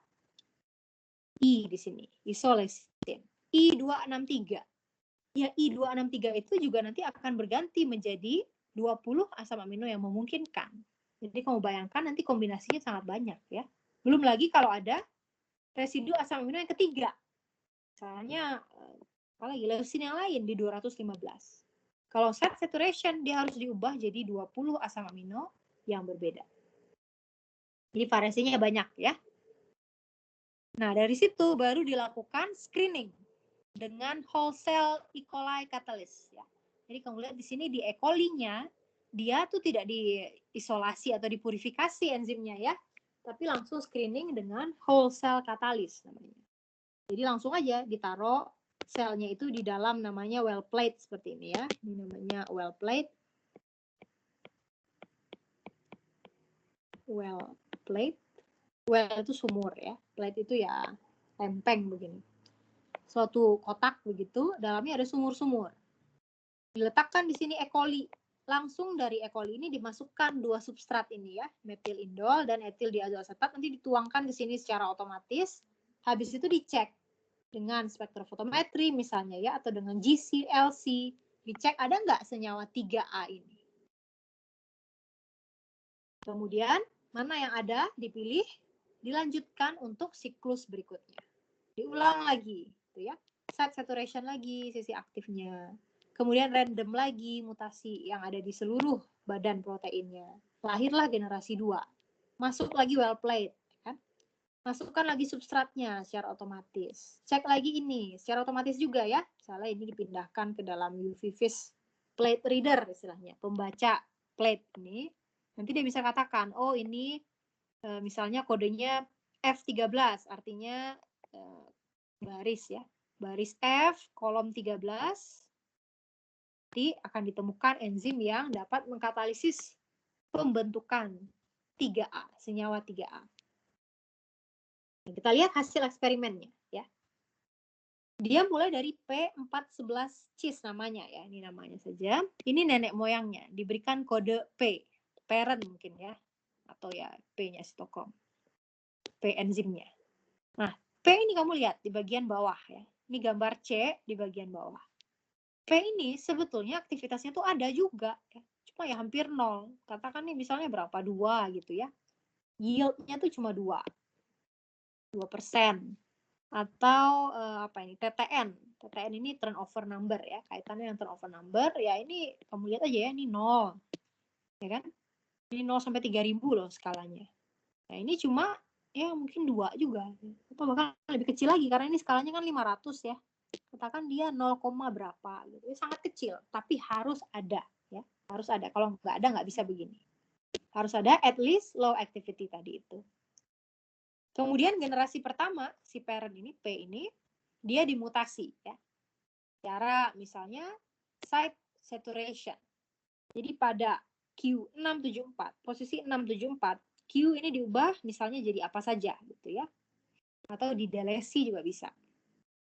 Speaker 2: I di sini, isoleucin. I263. Ya I263 itu juga nanti akan berganti menjadi 20 asam amino yang memungkinkan. Jadi kamu bayangkan nanti kombinasinya sangat banyak ya. Belum lagi kalau ada residu asam amino yang ketiga. Misalnya apalagi leucin yang lain di 215. Kalau site saturation dia harus diubah jadi 20 asam amino yang berbeda. Jadi variasinya banyak ya. Nah, dari situ baru dilakukan screening dengan whole cell E. coli catalyst ya. Jadi kamu lihat di sini di E. coli-nya dia tuh tidak diisolasi atau dipurifikasi enzimnya ya, tapi langsung screening dengan whole cell catalyst namanya. Jadi langsung aja ditaruh selnya itu di dalam namanya well plate seperti ini ya. Ini namanya well plate. Well plate. Well itu sumur ya. Plate itu ya lempeng begini. Suatu kotak begitu, dalamnya ada sumur-sumur. Diletakkan di sini E. coli. Langsung dari E. coli ini dimasukkan dua substrat ini ya, metilindol dan etil diazoasetat, nanti dituangkan ke sini secara otomatis. Habis itu dicek dengan spektrofotometri misalnya ya, atau dengan GC/LC, dicek ada nggak senyawa 3A ini. Kemudian mana yang ada dipilih, dilanjutkan untuk siklus berikutnya. Diulang lagi, gitu ya. Site saturation lagi sisi aktifnya. Kemudian random lagi mutasi yang ada di seluruh badan proteinnya. Lahirlah generasi 2. Masuk lagi well plate, kan? Masukkan lagi substratnya secara otomatis. Cek lagi ini secara otomatis juga ya. Misalnya ini dipindahkan ke dalam UV-Vis plate reader istilahnya, pembaca plate ini. Nanti dia bisa katakan, oh ini misalnya kodenya F13, artinya baris ya. Baris F, kolom 13, nanti akan ditemukan enzim yang dapat mengkatalisis pembentukan 3A, senyawa 3A. Nah, kita lihat hasil eksperimennya ya. Dia mulai dari P411 cis namanya ya, ini namanya saja. Ini nenek moyangnya, diberikan kode P, parent mungkin ya, atau ya P-nya sitokom, P enzimnya. Nah, P ini kamu lihat di bagian bawah ya. Ini gambar C di bagian bawah. P ini sebetulnya aktivitasnya tuh ada juga ya. Cuma ya hampir nol. Katakan nih misalnya berapa? 2 gitu ya. Yield-nya tuh cuma 2%. Atau apa ini? TTN. TTN ini turnover number ya. Kaitannya dengan turnover number ya, ini kamu lihat aja ya, ini 0. Ya kan? Ini 0 sampai 3000 loh skalanya. Nah, ini cuma ya mungkin 2 juga. Atau bahkan lebih kecil lagi karena ini skalanya kan 500 ya. Katakan dia 0, berapa gitu. Ini sangat kecil, tapi harus ada ya. Harus ada. Kalau nggak ada nggak bisa begini. Harus ada at least low activity tadi itu. Kemudian generasi pertama, si parent ini, P ini, dia dimutasi ya. Cara misalnya site saturation. Jadi pada Q674, posisi 674, Q ini diubah misalnya jadi apa saja gitu ya. Atau didelesi juga bisa.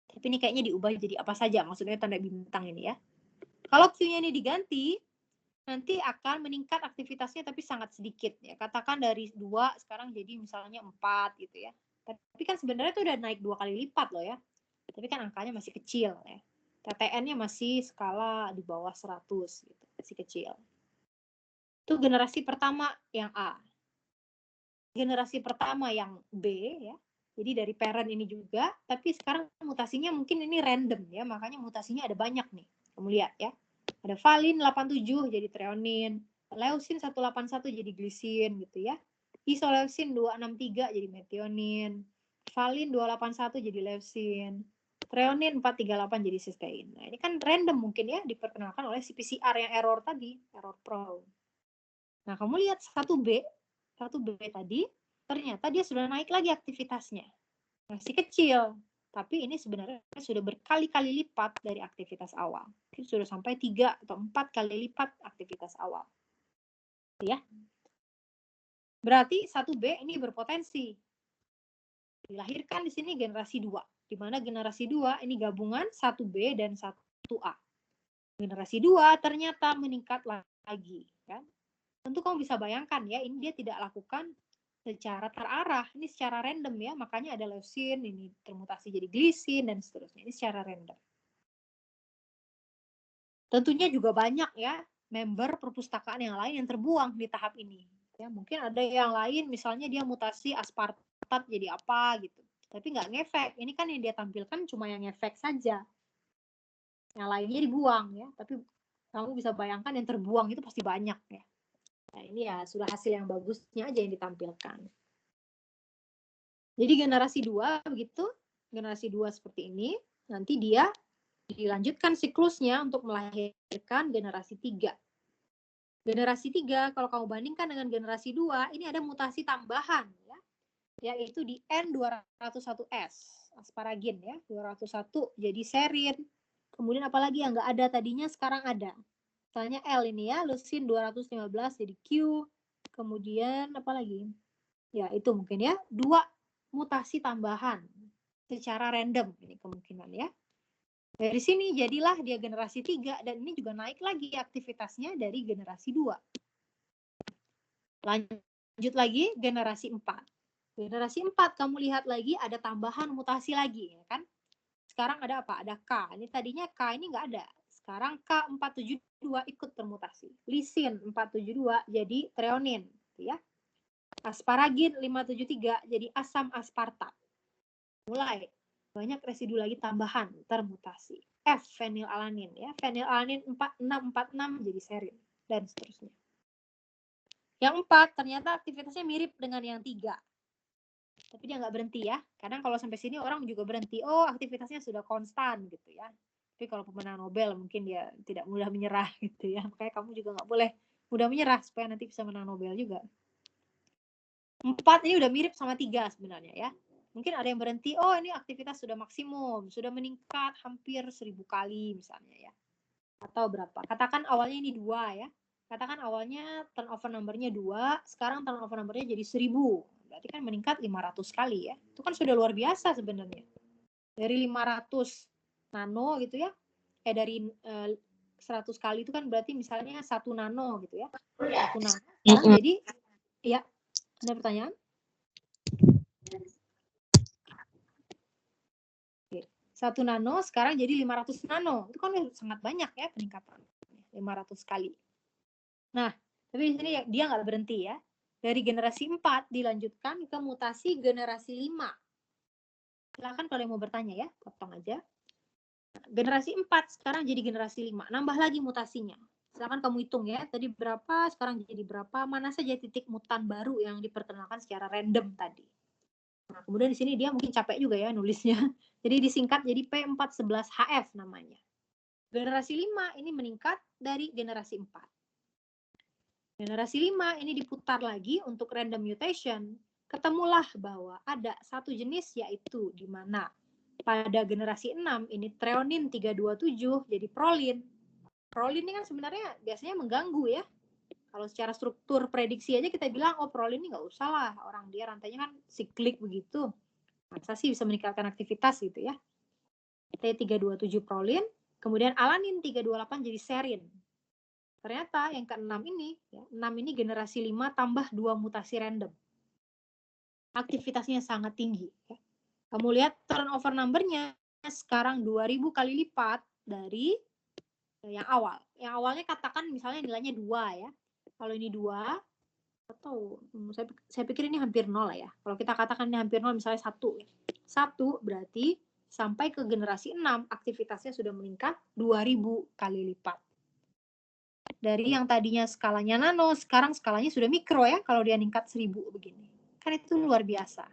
Speaker 2: Tapi ini kayaknya diubah jadi apa saja, maksudnya tanda bintang ini ya. Kalau Q-nya ini diganti, nanti akan meningkat aktivitasnya tapi sangat sedikit ya. Katakan dari 2 sekarang jadi misalnya 4 gitu ya. Tapi kan sebenarnya itu udah naik 2 kali lipat loh ya. Tapi kan angkanya masih kecil ya. TTN-nya masih skala di bawah 100 gitu, masih kecil. Itu generasi pertama yang A. Generasi pertama yang B ya. Jadi dari parent ini juga, tapi sekarang mutasinya mungkin ini random ya, makanya mutasinya ada banyak nih. Kamu lihat ya. Ada valin 87 jadi treonin, leucin 181 jadi glisin gitu ya. Isoleucin 263 jadi metionin, valin 281 jadi leucin, treonin 438 jadi cysteine. Nah, ini kan random mungkin ya, diperkenalkan oleh si PCR yang error tadi, error prone. Nah, kamu lihat 1B tadi, ternyata dia sudah naik lagi aktivitasnya. Masih kecil, tapi ini sebenarnya sudah berkali-kali lipat dari aktivitas awal. Mungkin sudah sampai 3 atau 4 kali lipat aktivitas awal. Ya. Berarti 1B ini berpotensi. Dilahirkan di sini generasi 2. Di mana generasi 2 ini gabungan 1B dan 1A. Generasi 2 ternyata meningkat lagi. Kan? Tentu kamu bisa bayangkan ya, ini dia tidak lakukan secara terarah, ini secara random ya, makanya ada leucin, ini termutasi jadi glisin, dan seterusnya, ini secara random. Tentunya juga banyak ya, member perpustakaan yang lain yang terbuang di tahap ini. Ya, mungkin ada yang lain, misalnya dia mutasi aspartat jadi apa gitu, tapi nggak ngefek, ini kan yang dia tampilkan cuma yang ngefek saja. Yang lainnya dibuang ya, tapi kamu bisa bayangkan yang terbuang itu pasti banyak ya. Nah, ini ya sudah hasil yang bagusnya aja yang ditampilkan. Jadi generasi 2 begitu, generasi 2 seperti ini, nanti dia dilanjutkan siklusnya untuk melahirkan generasi 3. Generasi 3 kalau kamu bandingkan dengan generasi 2, ini ada mutasi tambahan ya, yaitu di N201S, asparagin ya, 201 jadi serin. Kemudian apalagi yang nggak ada tadinya sekarang ada. Misalnya L ini ya, leucin 215 jadi Q. Kemudian apa lagi? Ya, itu mungkin ya, 2 mutasi tambahan secara random ini kemungkinan ya. Dari sini jadilah dia generasi 3 dan ini juga naik lagi aktivitasnya dari generasi 2. Lanjut lagi generasi 4. Generasi 4 kamu lihat lagi ada tambahan mutasi lagi ya kan. Sekarang ada apa? Ada K. Ini tadinya K ini nggak ada. Sekarang K472 ikut termutasi. Lisin 472 jadi treonin ya. Asparagin 573 jadi asam aspartat. Mulai banyak residu lagi tambahan termutasi. F fenilalanin ya, fenilalanin 4646 jadi serin dan seterusnya. Yang 4 ternyata aktivitasnya mirip dengan yang 3. Tapi dia nggak berhenti ya. Kadang kalau sampai sini orang juga berhenti. Oh, aktivitasnya sudah konstan gitu ya. Tapi kalau pemenang Nobel mungkin dia tidak mudah menyerah gitu ya. Makanya kamu juga nggak boleh Udah menyerah supaya nanti bisa menang Nobel juga. 4 ini udah mirip sama 3 sebenarnya ya. Mungkin ada yang berhenti, oh ini aktivitas sudah maksimum, sudah meningkat hampir 1000 kali misalnya ya. Atau berapa? Katakan awalnya ini 2 ya. Katakan awalnya turnover number-nya 2, sekarang turnover number-nya jadi 1000. Berarti kan meningkat 500 kali ya. Itu kan sudah luar biasa sebenarnya. Dari 500 nano gitu ya. Dari 100 kali itu kan berarti misalnya 1 nano gitu ya. 1 nano sekarang jadi ya. Ada pertanyaan? Oke. 1 nano sekarang jadi 500 nano. Itu kan sangat banyak ya peningkatan. 500 kali. Nah, tapi di sini dia nggak berhenti ya. Dari generasi 4 dilanjutkan ke mutasi generasi 5. Silakan kalau yang mau bertanya ya, potong aja. Generasi 4 sekarang jadi generasi 5. Nambah lagi mutasinya. Silakan kamu hitung ya. Tadi berapa, sekarang jadi berapa, mana saja titik mutan baru yang diperkenalkan secara random tadi. Nah, kemudian di sini dia mungkin capek juga ya nulisnya. Jadi disingkat jadi P411HF namanya. Generasi 5 ini meningkat dari generasi 4. Generasi 5 ini diputar lagi untuk random mutation. Ketemulah bahwa ada satu jenis yaitu di mana pada generasi 6 ini treonin 327 jadi prolin. Prolin ini kan sebenarnya biasanya mengganggu ya. Kalau secara struktur prediksi aja kita bilang, oh prolin ini nggak usah lah. Orang dia rantainya kan siklik begitu. Masa sih bisa meningkatkan aktivitas gitu ya. T327 prolin, kemudian alanin 328 jadi serin. Ternyata yang ke-6 ini, ya, 6 ini generasi 5 tambah 2 mutasi random. Aktivitasnya sangat tinggi. Ya. Kamu lihat turnover number-nya sekarang 2000 kali lipat dari yang awal. Yang awalnya katakan misalnya nilainya 2 ya. Kalau ini 2, atau saya pikir ini hampir 0 lah ya. Kalau kita katakan ini hampir 0, misalnya 1. 1 berarti sampai ke generasi 6 aktivitasnya sudah meningkat 2000 kali lipat. Dari yang tadinya skalanya nano, sekarang skalanya sudah mikro ya, kalau dia meningkat 1000 begini. Kan itu luar biasa.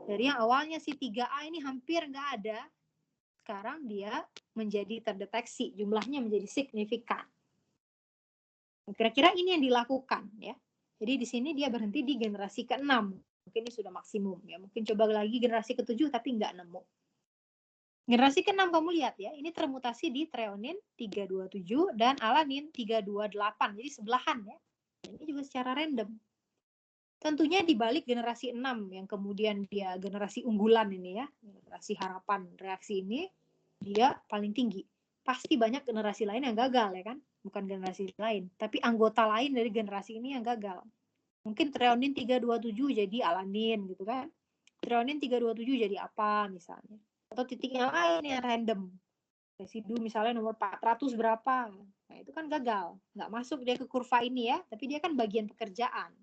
Speaker 2: Dari yang awalnya si 3A ini hampir nggak ada, sekarang dia menjadi terdeteksi, jumlahnya menjadi signifikan. Kira-kira ini yang dilakukan ya. Jadi di sini dia berhenti di generasi ke-6. Mungkin ini sudah maksimum ya. Mungkin coba lagi generasi ke-7 tapi nggak nemu. Generasi ke-6 kamu lihat ya, ini termutasi di treonin 327 dan alanin 328. Jadi sebelahan ya. Ini juga secara random. Tentunya di balik generasi 6 yang kemudian dia generasi unggulan ini ya, generasi harapan reaksi ini, dia paling tinggi. Pasti banyak generasi lain yang gagal ya kan, bukan generasi lain, tapi anggota lain dari generasi ini yang gagal. Mungkin treonin 327 jadi alanin gitu kan, treonin 327 jadi apa misalnya, atau titik yang lain yang random, residu misalnya nomor 400 berapa, nah itu kan gagal, nggak masuk dia ke kurva ini ya, tapi dia kan bagian pekerjaan.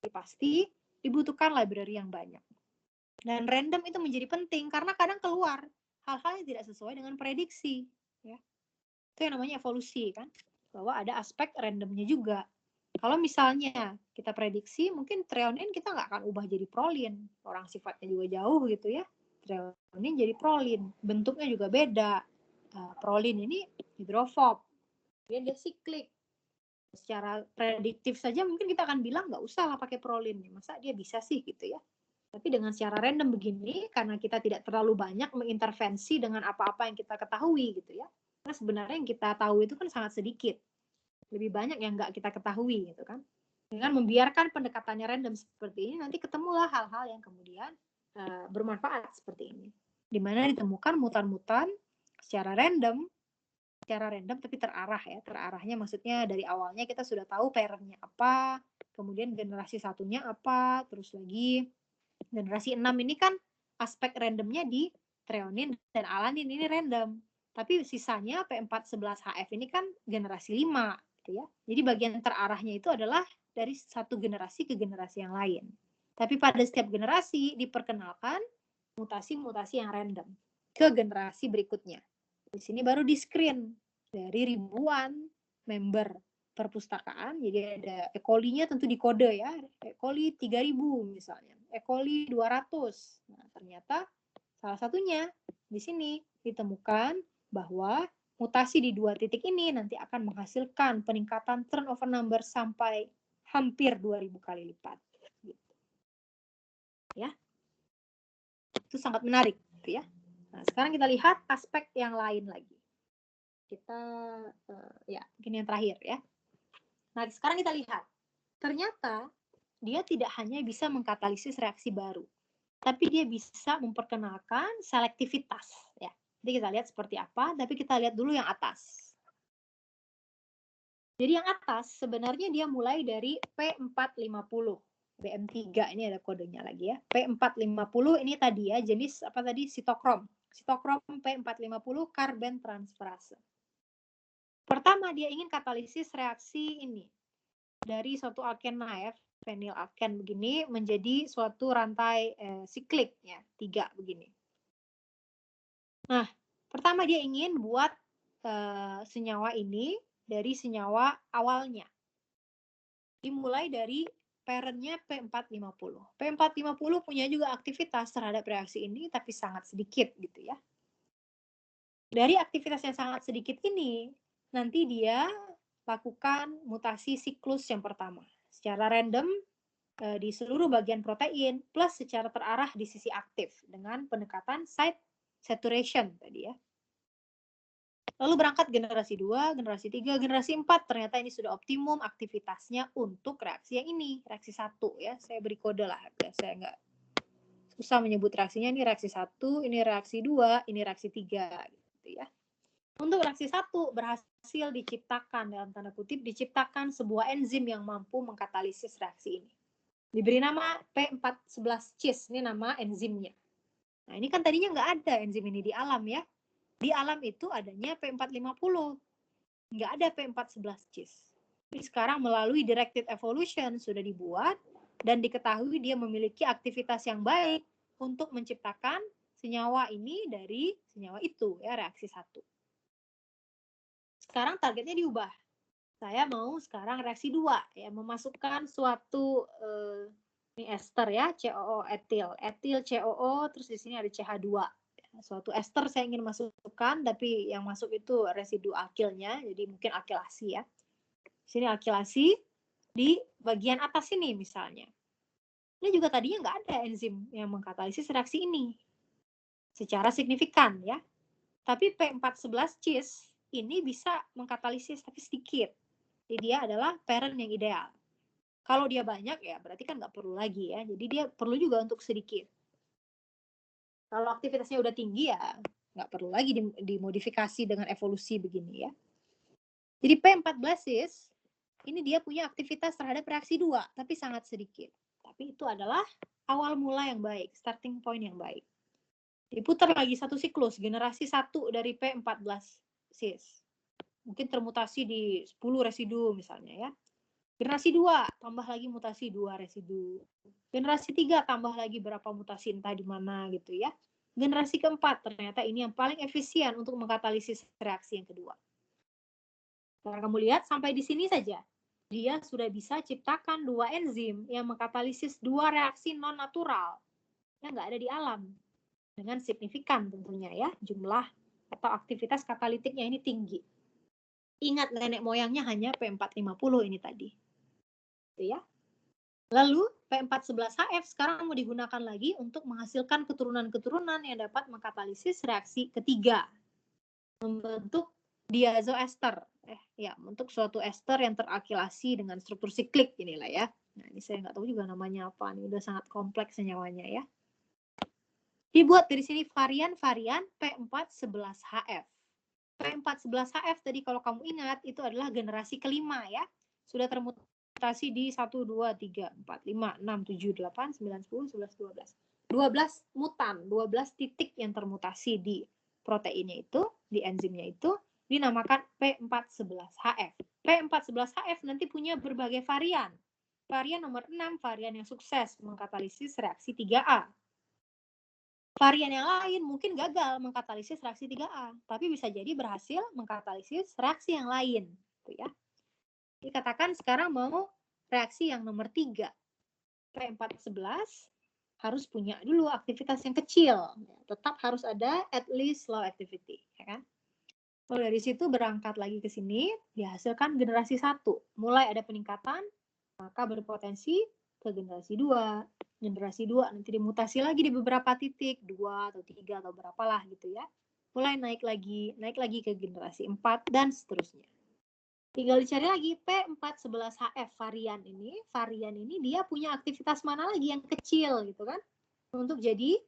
Speaker 2: Pasti dibutuhkan library yang banyak. Dan random itu menjadi penting karena kadang keluar hal-hal yang tidak sesuai dengan prediksi. Ya. Itu yang namanya evolusi kan, bahwa ada aspek randomnya juga. Kalau misalnya kita prediksi, mungkin treonin kita nggak akan ubah jadi prolin. Orang sifatnya juga jauh gitu ya. Treonin jadi prolin. Bentuknya juga beda. Prolin ini hidrofob. Dia siklik. Secara prediktif saja mungkin kita akan bilang nggak usah lah pakai prolin, masa dia bisa sih gitu ya. Tapi dengan secara random begini, karena kita tidak terlalu banyak mengintervensi dengan apa-apa yang kita ketahui gitu ya, karena sebenarnya yang kita tahu itu kan sangat sedikit, lebih banyak yang nggak kita ketahui gitu kan. Dengan membiarkan pendekatannya random seperti ini, nanti ketemulah hal-hal yang kemudian bermanfaat seperti ini, di mana ditemukan mutan-mutan secara random tapi terarah ya. Terarahnya maksudnya dari awalnya kita sudah tahu pattern-nya apa, kemudian generasi satunya apa, terus lagi generasi 6 ini kan aspek randomnya di treonin dan alanin ini random. Tapi sisanya P411HF ini kan generasi 5 gitu ya. Jadi bagian terarahnya itu adalah dari satu generasi ke generasi yang lain. Tapi pada setiap generasi diperkenalkan mutasi-mutasi yang random ke generasi berikutnya. Di sini baru di screen dari ribuan member perpustakaan. Jadi ada E. coli-nya tentu di kode ya. E. coli 3000 misalnya. E. coli 200. Nah, ternyata salah satunya di sini ditemukan bahwa mutasi di 2 titik ini nanti akan menghasilkan peningkatan turnover number sampai hampir 2000 kali lipat. Gitu. Ya. Itu sangat menarik, gitu ya. Nah, sekarang kita lihat aspek yang lain lagi. Kita ya, mungkin yang terakhir ya. Nah, sekarang kita lihat. Ternyata dia tidak hanya bisa mengkatalisis reaksi baru, tapi dia bisa memperkenalkan selektivitas ya. Jadi kita lihat seperti apa, tapi kita lihat dulu yang atas. Jadi yang atas sebenarnya dia mulai dari P450. BM3 ini ada kodenya lagi ya. P450 ini tadi ya, jenis apa tadi? Sitokrom. Sitokrom P450 karben transferase. Pertama dia ingin katalisis reaksi ini dari suatu alken naif, fenilalken begini menjadi suatu rantai siklik ya, 3 begini. Nah, pertama dia ingin buat senyawa ini dari senyawa awalnya. Dimulai dari parentnya P450. P450 punya juga aktivitas terhadap reaksi ini, tapi sangat sedikit gitu ya. Dari aktivitas yang sangat sedikit ini, nanti dia lakukan mutasi siklus yang pertama. Secara random di seluruh bagian protein, plus secara terarah di sisi aktif, dengan pendekatan site saturation tadi ya. Lalu berangkat generasi 2, generasi 3, generasi 4, ternyata ini sudah optimum aktivitasnya untuk reaksi yang ini, reaksi 1 ya. Saya beri kode lah, saya nggak susah menyebut reaksinya, ini reaksi 1, ini reaksi 2, ini reaksi 3 gitu ya. Untuk reaksi 1 berhasil diciptakan, dalam tanda kutip, diciptakan sebuah enzim yang mampu mengkatalisis reaksi ini. Diberi nama P411 cis, ini nama enzimnya. Nah ini kan tadinya nggak ada enzim ini di alam ya. Di alam itu adanya P450, nggak ada P411 cis. Tapi sekarang melalui directed evolution sudah dibuat dan diketahui dia memiliki aktivitas yang baik untuk menciptakan senyawa ini dari senyawa itu ya, reaksi 1. Sekarang targetnya diubah. Saya mau sekarang reaksi 2 ya, memasukkan suatu ini ester ya, COO etil, etil COO, terus di sini ada CH2. Suatu ester saya ingin masukkan, tapi yang masuk itu residu alkilnya, jadi mungkin alkilasi ya. Di sini alkilasi di bagian atas ini misalnya. Ini juga tadinya nggak ada enzim yang mengkatalisis reaksi ini secara signifikan ya. Tapi P411 cis ini bisa mengkatalisis tapi sedikit. Jadi dia adalah parent yang ideal. Kalau dia banyak ya berarti kan nggak perlu lagi ya. Jadi dia perlu juga untuk sedikit. Kalau aktivitasnya udah tinggi ya nggak perlu lagi dimodifikasi dengan evolusi begini ya. Jadi P14 cis ini dia punya aktivitas terhadap reaksi 2 tapi sangat sedikit. Tapi itu adalah awal mula yang baik, starting point yang baik. Diputar lagi satu siklus, generasi 1 dari P14 cis. Mungkin termutasi di 10 residu misalnya ya. Generasi 2 tambah lagi mutasi 2 residu. Generasi 3 tambah lagi berapa mutasi entah di mana gitu ya. Generasi keempat ternyata ini yang paling efisien untuk mengkatalisis reaksi yang kedua. Kalau kamu lihat sampai di sini saja, dia sudah bisa ciptakan 2 enzim yang mengkatalisis 2 reaksi non natural yang nggak ada di alam dengan signifikan tentunya ya, jumlah atau aktivitas katalitiknya ini tinggi. Ingat nenek moyangnya hanya P450 ini tadi. Gitu ya. Lalu P411HF sekarang mau digunakan lagi untuk menghasilkan keturunan-keturunan yang dapat mengkatalisis reaksi ketiga. Membentuk diazoester. Untuk suatu ester yang teralkilasi dengan struktur siklik inilah ya. Nah, ini saya nggak tahu juga namanya apa. Ini udah sangat kompleks senyawanya ya. Dibuat dari sini varian-varian P411HF. P411HF tadi kalau kamu ingat itu adalah generasi kelima ya. Sudah termutasi di 1, 2, 3, 4, 5, 6, 7, 8, 9, 10, 11, 12. 12 mutan, 12 titik yang termutasi di proteinnya itu, di enzimnya itu, dinamakan P411HF. P411HF nanti punya berbagai varian. Varian nomor 6, varian yang sukses mengkatalisis reaksi 3A. Varian yang lain mungkin gagal mengkatalisis reaksi 3A, tapi bisa jadi berhasil mengkatalisis reaksi yang lain. Gitu ya. Dikatakan sekarang mau reaksi yang nomor 3. P411 harus punya dulu aktivitas yang kecil. Tetap harus ada at least low activity. Ya kan? Lalu dari situ berangkat lagi ke sini, dihasilkan generasi 1. Mulai ada peningkatan, maka berpotensi ke generasi 2. Generasi 2 nanti dimutasi lagi di beberapa titik, 2 atau 3 atau berapalah gitu ya. Mulai naik lagi ke generasi 4 dan seterusnya. Tinggal dicari lagi P411HF varian ini dia punya aktivitas mana lagi yang kecil gitu kan, untuk jadi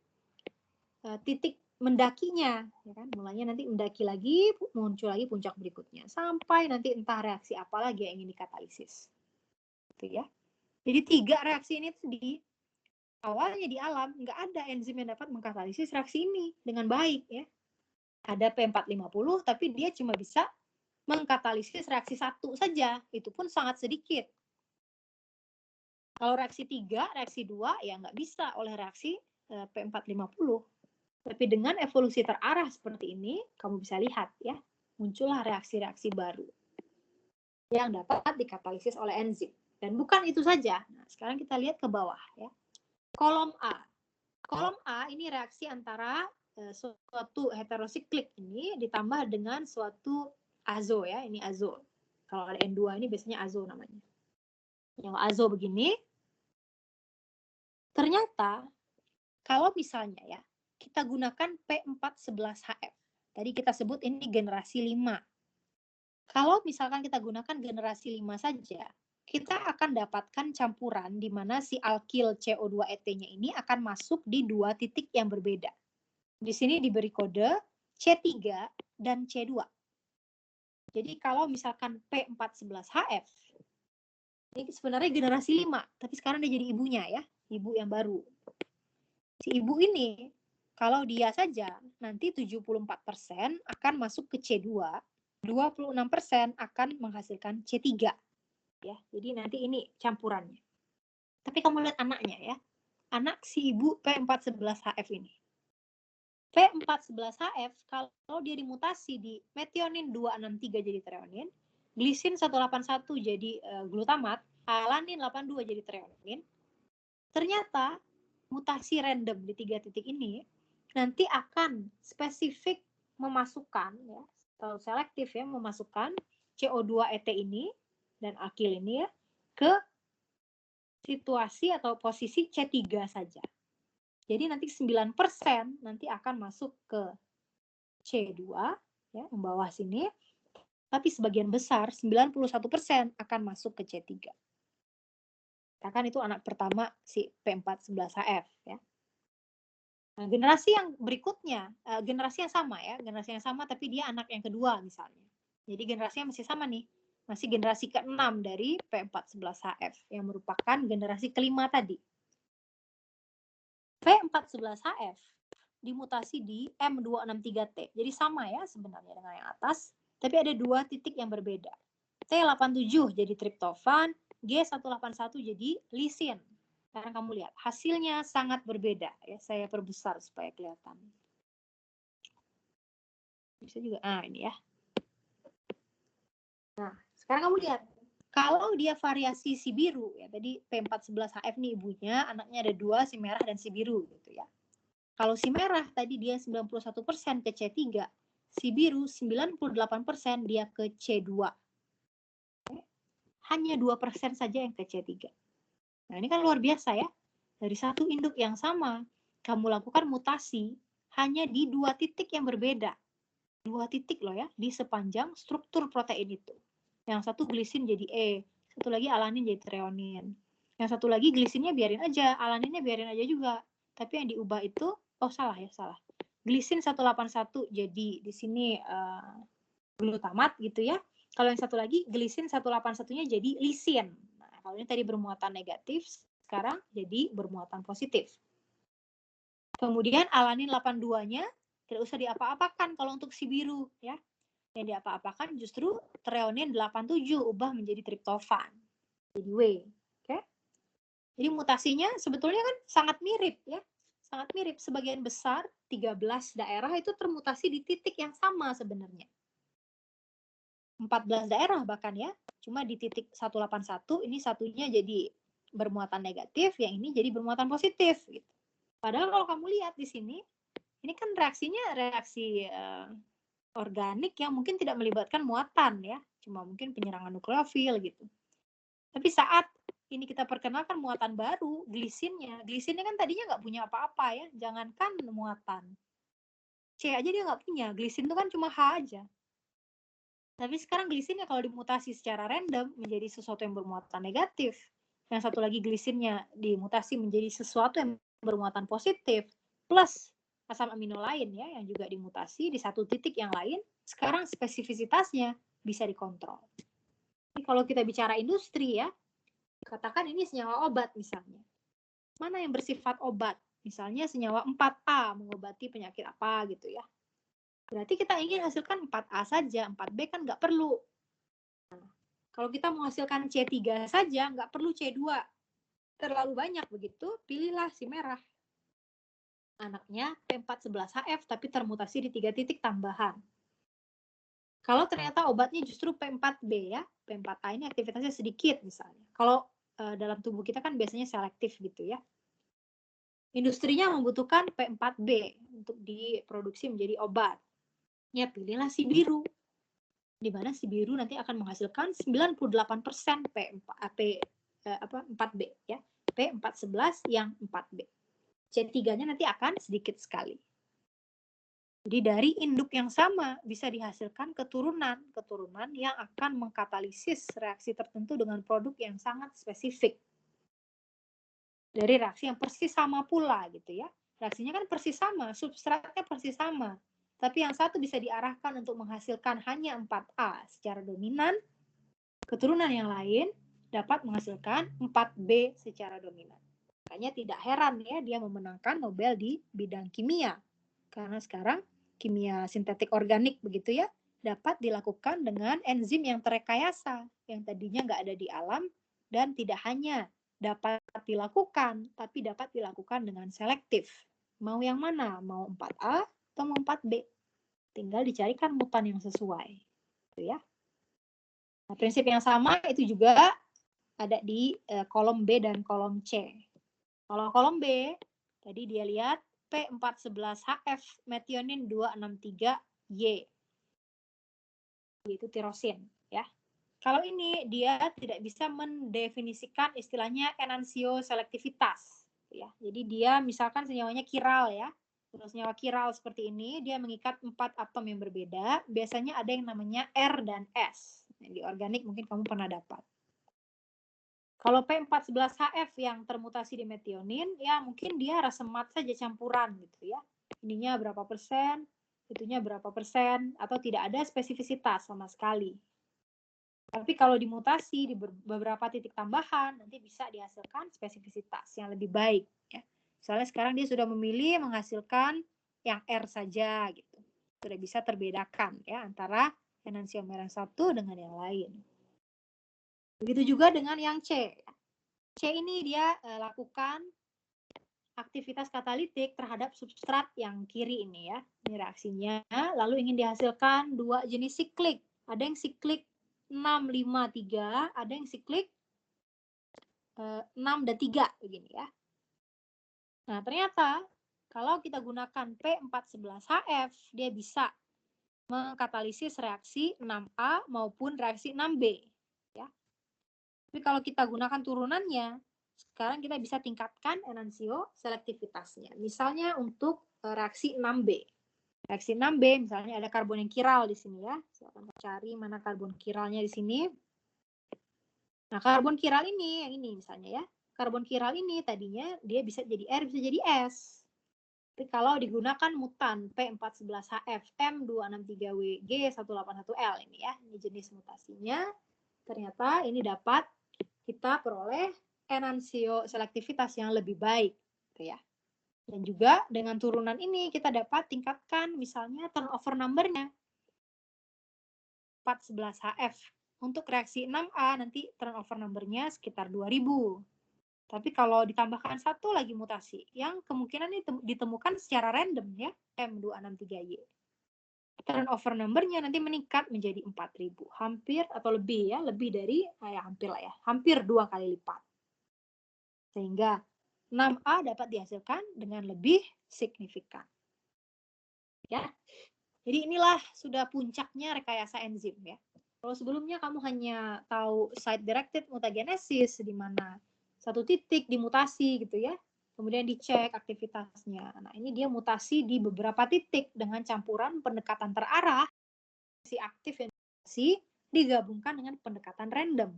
Speaker 2: titik mendakinya, ya kan? Mulanya nanti mendaki lagi, muncul lagi puncak berikutnya, sampai nanti entah reaksi apa lagi yang ingin dikatalisis, gitu ya. Jadi 3 reaksi ini tuh awalnya di alam nggak ada enzim yang dapat mengkatalisis reaksi ini dengan baik ya. Ada P450, tapi dia cuma bisa mengkatalisis reaksi 1 saja, itu pun sangat sedikit. Kalau reaksi 3, reaksi 2 ya nggak bisa oleh reaksi P450. Tapi dengan evolusi terarah seperti ini, kamu bisa lihat ya, muncullah reaksi-reaksi baru yang dapat dikatalisis oleh enzim. Dan bukan itu saja. Nah, sekarang kita lihat ke bawah ya. Kolom A. Kolom A ini reaksi antara suatu heterosiklik ini ditambah dengan suatu azo ya, ini azo. Kalau ada N2 ini biasanya azo namanya. Yang azo begini, ternyata kalau misalnya ya, kita gunakan P411HF. Tadi kita sebut ini generasi 5. Kalau misalkan kita gunakan generasi 5 saja, kita akan dapatkan campuran di mana si alkil CO2-ET-nya ini akan masuk di 2 titik yang berbeda. Di sini diberi kode C3 dan C2. Jadi kalau misalkan P411HF, ini sebenarnya generasi 5, tapi sekarang dia jadi ibunya ya, ibu yang baru. Si ibu ini, kalau dia saja, nanti 74% akan masuk ke C2, 26% akan menghasilkan C3. Ya, jadi nanti ini campurannya. Tapi kamu lihat anaknya ya, anak si ibu P411HF ini. P411HF kalau dia dimutasi di metionin 263 jadi treonin, glisin 181 jadi glutamat, alanin 82 jadi treonin. Ternyata mutasi random di 3 titik ini nanti akan spesifik memasukkan ya, atau selektif ya, memasukkan CO2-ET ini dan akil ini ya ke situasi atau posisi C3 saja. Jadi nanti 9% nanti akan masuk ke C2 ya, yang bawah sini, tapi sebagian besar 91% akan masuk ke C3. Kan itu anak pertama si P411HF ya. Nah, generasi yang berikutnya, generasi yang sama ya, generasi yang sama tapi dia anak yang kedua misalnya. Jadi generasinya masih sama nih, masih generasi ke-6 dari P411HF yang merupakan generasi kelima tadi. P411HF dimutasi di M263T. Jadi sama ya sebenarnya dengan yang atas, tapi ada 2 titik yang berbeda. T87 jadi triptofan, G181 jadi lisin. Sekarang kamu lihat, hasilnya sangat berbeda. Ya, saya perbesar supaya kelihatan. Bisa juga, ini ya. Nah, sekarang kamu lihat. Kalau dia variasi si biru, ya tadi P411HF nih ibunya, anaknya ada 2, si merah dan si biru gitu ya. Kalau si merah tadi dia 91% ke C3, si biru 98% dia ke C2. Hanya 2% saja yang ke C3. Nah, ini kan luar biasa ya. Dari satu induk yang sama, kamu lakukan mutasi hanya di 2 titik yang berbeda. 2 titik loh ya, di sepanjang struktur protein itu. Yang satu glisin jadi E, satu lagi alanin jadi treonin. Yang satu lagi glisinnya biarin aja, alaninnya biarin aja juga. Tapi yang diubah itu, salah. Glisin 181 jadi di sini glutamat gitu ya. Kalau yang satu lagi glisin 181-nya jadi lisin. Nah, kalau ini tadi bermuatan negatif, sekarang jadi bermuatan positif. Kemudian alanin 82-nya tidak usah diapa-apakan kalau untuk si biru ya. Yang diapa-apakan justru treonin 87 ubah menjadi triptofan. Jadi W. Oke. Jadi mutasinya sebetulnya kan sangat mirip ya. Sangat mirip, sebagian besar 13 daerah itu termutasi di titik yang sama sebenarnya. 14 daerah bahkan ya, cuma di titik 181 ini satunya jadi bermuatan negatif, yang ini jadi bermuatan positif gitu. Padahal kalau kamu lihat di sini, ini kan reaksinya reaksi organik yang mungkin tidak melibatkan muatan ya, cuma mungkin penyerangan nukleofil gitu. Tapi saat ini kita perkenalkan muatan baru, glisinnya kan tadinya nggak punya apa-apa ya, jangankan muatan. C aja dia nggak punya, glisin itu kan cuma H aja. Tapi sekarang glisinnya kalau dimutasi secara random menjadi sesuatu yang bermuatan negatif, yang satu lagi glisinnya dimutasi menjadi sesuatu yang bermuatan positif, plus asam amino lain ya yang juga dimutasi di satu titik yang lain, sekarang spesifisitasnya bisa dikontrol. Jadi kalau kita bicara industri ya, katakan ini senyawa obat misalnya. Mana yang bersifat obat? Misalnya senyawa 4A mengobati penyakit apa gitu ya. Berarti kita ingin hasilkan 4A saja, 4B kan nggak perlu. Nah, kalau kita menghasilkan C3 saja, nggak perlu C2. Terlalu banyak begitu, pilihlah si merah. Anaknya P411HF, tapi termutasi di 3 titik tambahan. Kalau ternyata obatnya justru P4B ya, P4A ini aktivitasnya sedikit misalnya. Kalau dalam tubuh kita kan biasanya selektif gitu ya. Industrinya membutuhkan P4B untuk diproduksi menjadi obat. Ya pilihlah si biru. Di mana si biru nanti akan menghasilkan 98% P4B ya. P411 yang 4B. C3-nya nanti akan sedikit sekali. Jadi dari induk yang sama bisa dihasilkan keturunan yang akan mengkatalisis reaksi tertentu dengan produk yang sangat spesifik. Dari reaksi yang persis sama pula gitu ya. Reaksinya kan persis sama, substratnya persis sama. Tapi yang satu bisa diarahkan untuk menghasilkan hanya 4A secara dominan, keturunan yang lain dapat menghasilkan 4B secara dominan. Makanya tidak heran ya dia memenangkan Nobel di bidang kimia. Karena sekarang kimia sintetik organik begitu ya, dapat dilakukan dengan enzim yang terekayasa, yang tadinya nggak ada di alam, dan tidak hanya dapat dilakukan, tapi dapat dilakukan dengan selektif. Mau yang mana? Mau 4A atau mau 4B? Tinggal dicarikan mutan yang sesuai. Gitu ya. Nah, prinsip yang sama itu juga ada di kolom B dan kolom C. Kalau kolom B, tadi dia lihat P411HF metionin 263Y. Yaitu tirosin. Ya. Kalau ini dia tidak bisa mendefinisikan istilahnya enantioselektivitas. Ya. Jadi dia misalkan senyawanya kiral ya. Terus senyawa kiral seperti ini, dia mengikat 4 atom yang berbeda. Biasanya ada yang namanya R dan S. Di organik mungkin kamu pernah dapat. Kalau P411HF yang termutasi di metionin, ya mungkin dia rasemat saja campuran gitu ya. Ininya berapa persen, itunya berapa persen, atau tidak ada spesifisitas sama sekali. Tapi kalau dimutasi di beberapa titik tambahan, nanti bisa dihasilkan spesifisitas yang lebih baik. Ya. Misalnya sekarang dia sudah memilih menghasilkan yang R saja gitu. Sudah bisa terbedakan ya antara enantiomer yang satu dengan yang lain. Begitu juga dengan yang C. C ini dia lakukan aktivitas katalitik terhadap substrat yang kiri ini ya. Ini reaksinya. Lalu ingin dihasilkan 2 jenis siklik. Ada yang siklik 653, ada yang siklik 6 dan 3 begini ya. Nah, ternyata kalau kita gunakan P411HF, dia bisa mengkatalisis reaksi 6A maupun reaksi 6B. Ya. Tapi kalau kita gunakan turunannya, sekarang kita bisa tingkatkan enantioselektivitasnya. Misalnya untuk reaksi 6B. Reaksi 6B misalnya ada karbon yang kiral di sini ya. Saya akan cari mana karbon kiralnya di sini. Nah, karbon kiral ini, yang ini misalnya ya. Karbon kiral ini tadinya dia bisa jadi R, bisa jadi S. Tapi kalau digunakan mutan P411HF M263WG181L ini ya, ini jenis mutasinya, ternyata ini dapat kita peroleh enantioselektivitas yang lebih baik. Gitu ya. Dan juga dengan turunan ini kita dapat tingkatkan misalnya turnover number-nya. 411HF. Untuk reaksi 6A nanti turnover number-nya sekitar 2000. Tapi kalau ditambahkan satu lagi mutasi, yang kemungkinan ditemukan secara random ya, M263Y. Turnover number-nya nanti meningkat menjadi 4000. Hampir atau lebih ya, lebih dari, hampir lah ya, hampir 2 kali lipat. Sehingga 6A dapat dihasilkan dengan lebih signifikan. Ya. Jadi inilah sudah puncaknya rekayasa enzim ya. Kalau sebelumnya kamu hanya tahu site-directed mutagenesis, di mana satu titik dimutasi gitu ya, kemudian dicek aktivitasnya. Nah, ini dia mutasi di beberapa titik dengan campuran pendekatan terarah, si aktif yang mutasi, digabungkan dengan pendekatan random.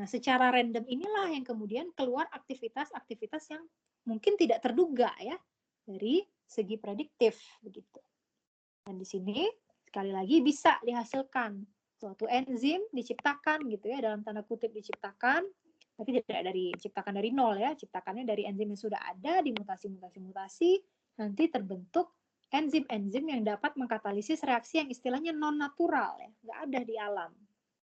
Speaker 2: Nah, secara random inilah yang kemudian keluar aktivitas-aktivitas yang mungkin tidak terduga ya, dari segi prediktif begitu. Dan di sini sekali lagi bisa dihasilkan suatu enzim diciptakan gitu ya, dalam tanda kutip diciptakan, tapi tidak diciptakan dari nol ya, ciptakannya dari enzim yang sudah ada, dimutasi-mutasi-mutasi, nanti terbentuk enzim-enzim yang dapat mengkatalisis reaksi yang istilahnya non natural ya, nggak ada di alam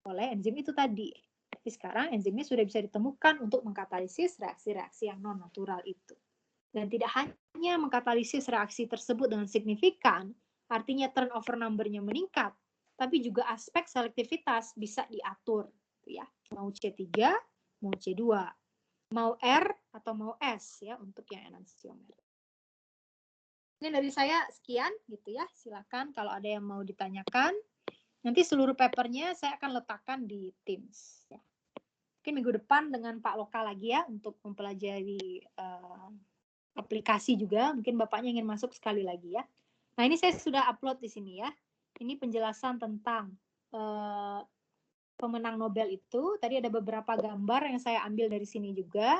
Speaker 2: oleh enzim itu tadi. Tapi sekarang enzimnya sudah bisa ditemukan untuk mengkatalisis reaksi-reaksi yang non natural itu. Dan tidak hanya mengkatalisis reaksi tersebut dengan signifikan, artinya turnover number-nya meningkat, tapi juga aspek selektivitas bisa diatur. Ya. Mau C3, mau C2, mau R atau mau S ya untuk yang enantiomer. Ini dari saya sekian gitu ya. Silakan kalau ada yang mau ditanyakan. Nanti seluruh papernya saya akan letakkan di Teams. Ya. Mungkin minggu depan dengan Pak Loka lagi ya untuk mempelajari aplikasi juga. Mungkin Bapaknya ingin masuk sekali lagi ya. Nah, ini saya sudah upload di sini ya. Ini penjelasan tentang pemenang Nobel itu. Tadi ada beberapa gambar yang saya ambil dari sini juga.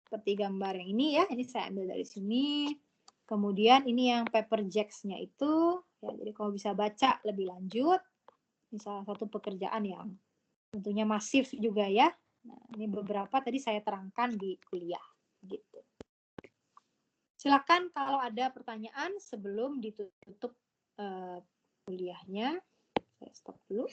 Speaker 2: Seperti gambar yang ini ya. Ini saya ambil dari sini. Kemudian ini yang paper Jacks-nya itu. Ya, jadi kalau bisa baca lebih lanjut. Ini salah satu pekerjaan yang tentunya masif juga ya. Nah, ini beberapa tadi saya terangkan di kuliah. Gitu. Silakan kalau ada pertanyaan sebelum ditutup kuliahnya. Saya stop dulu.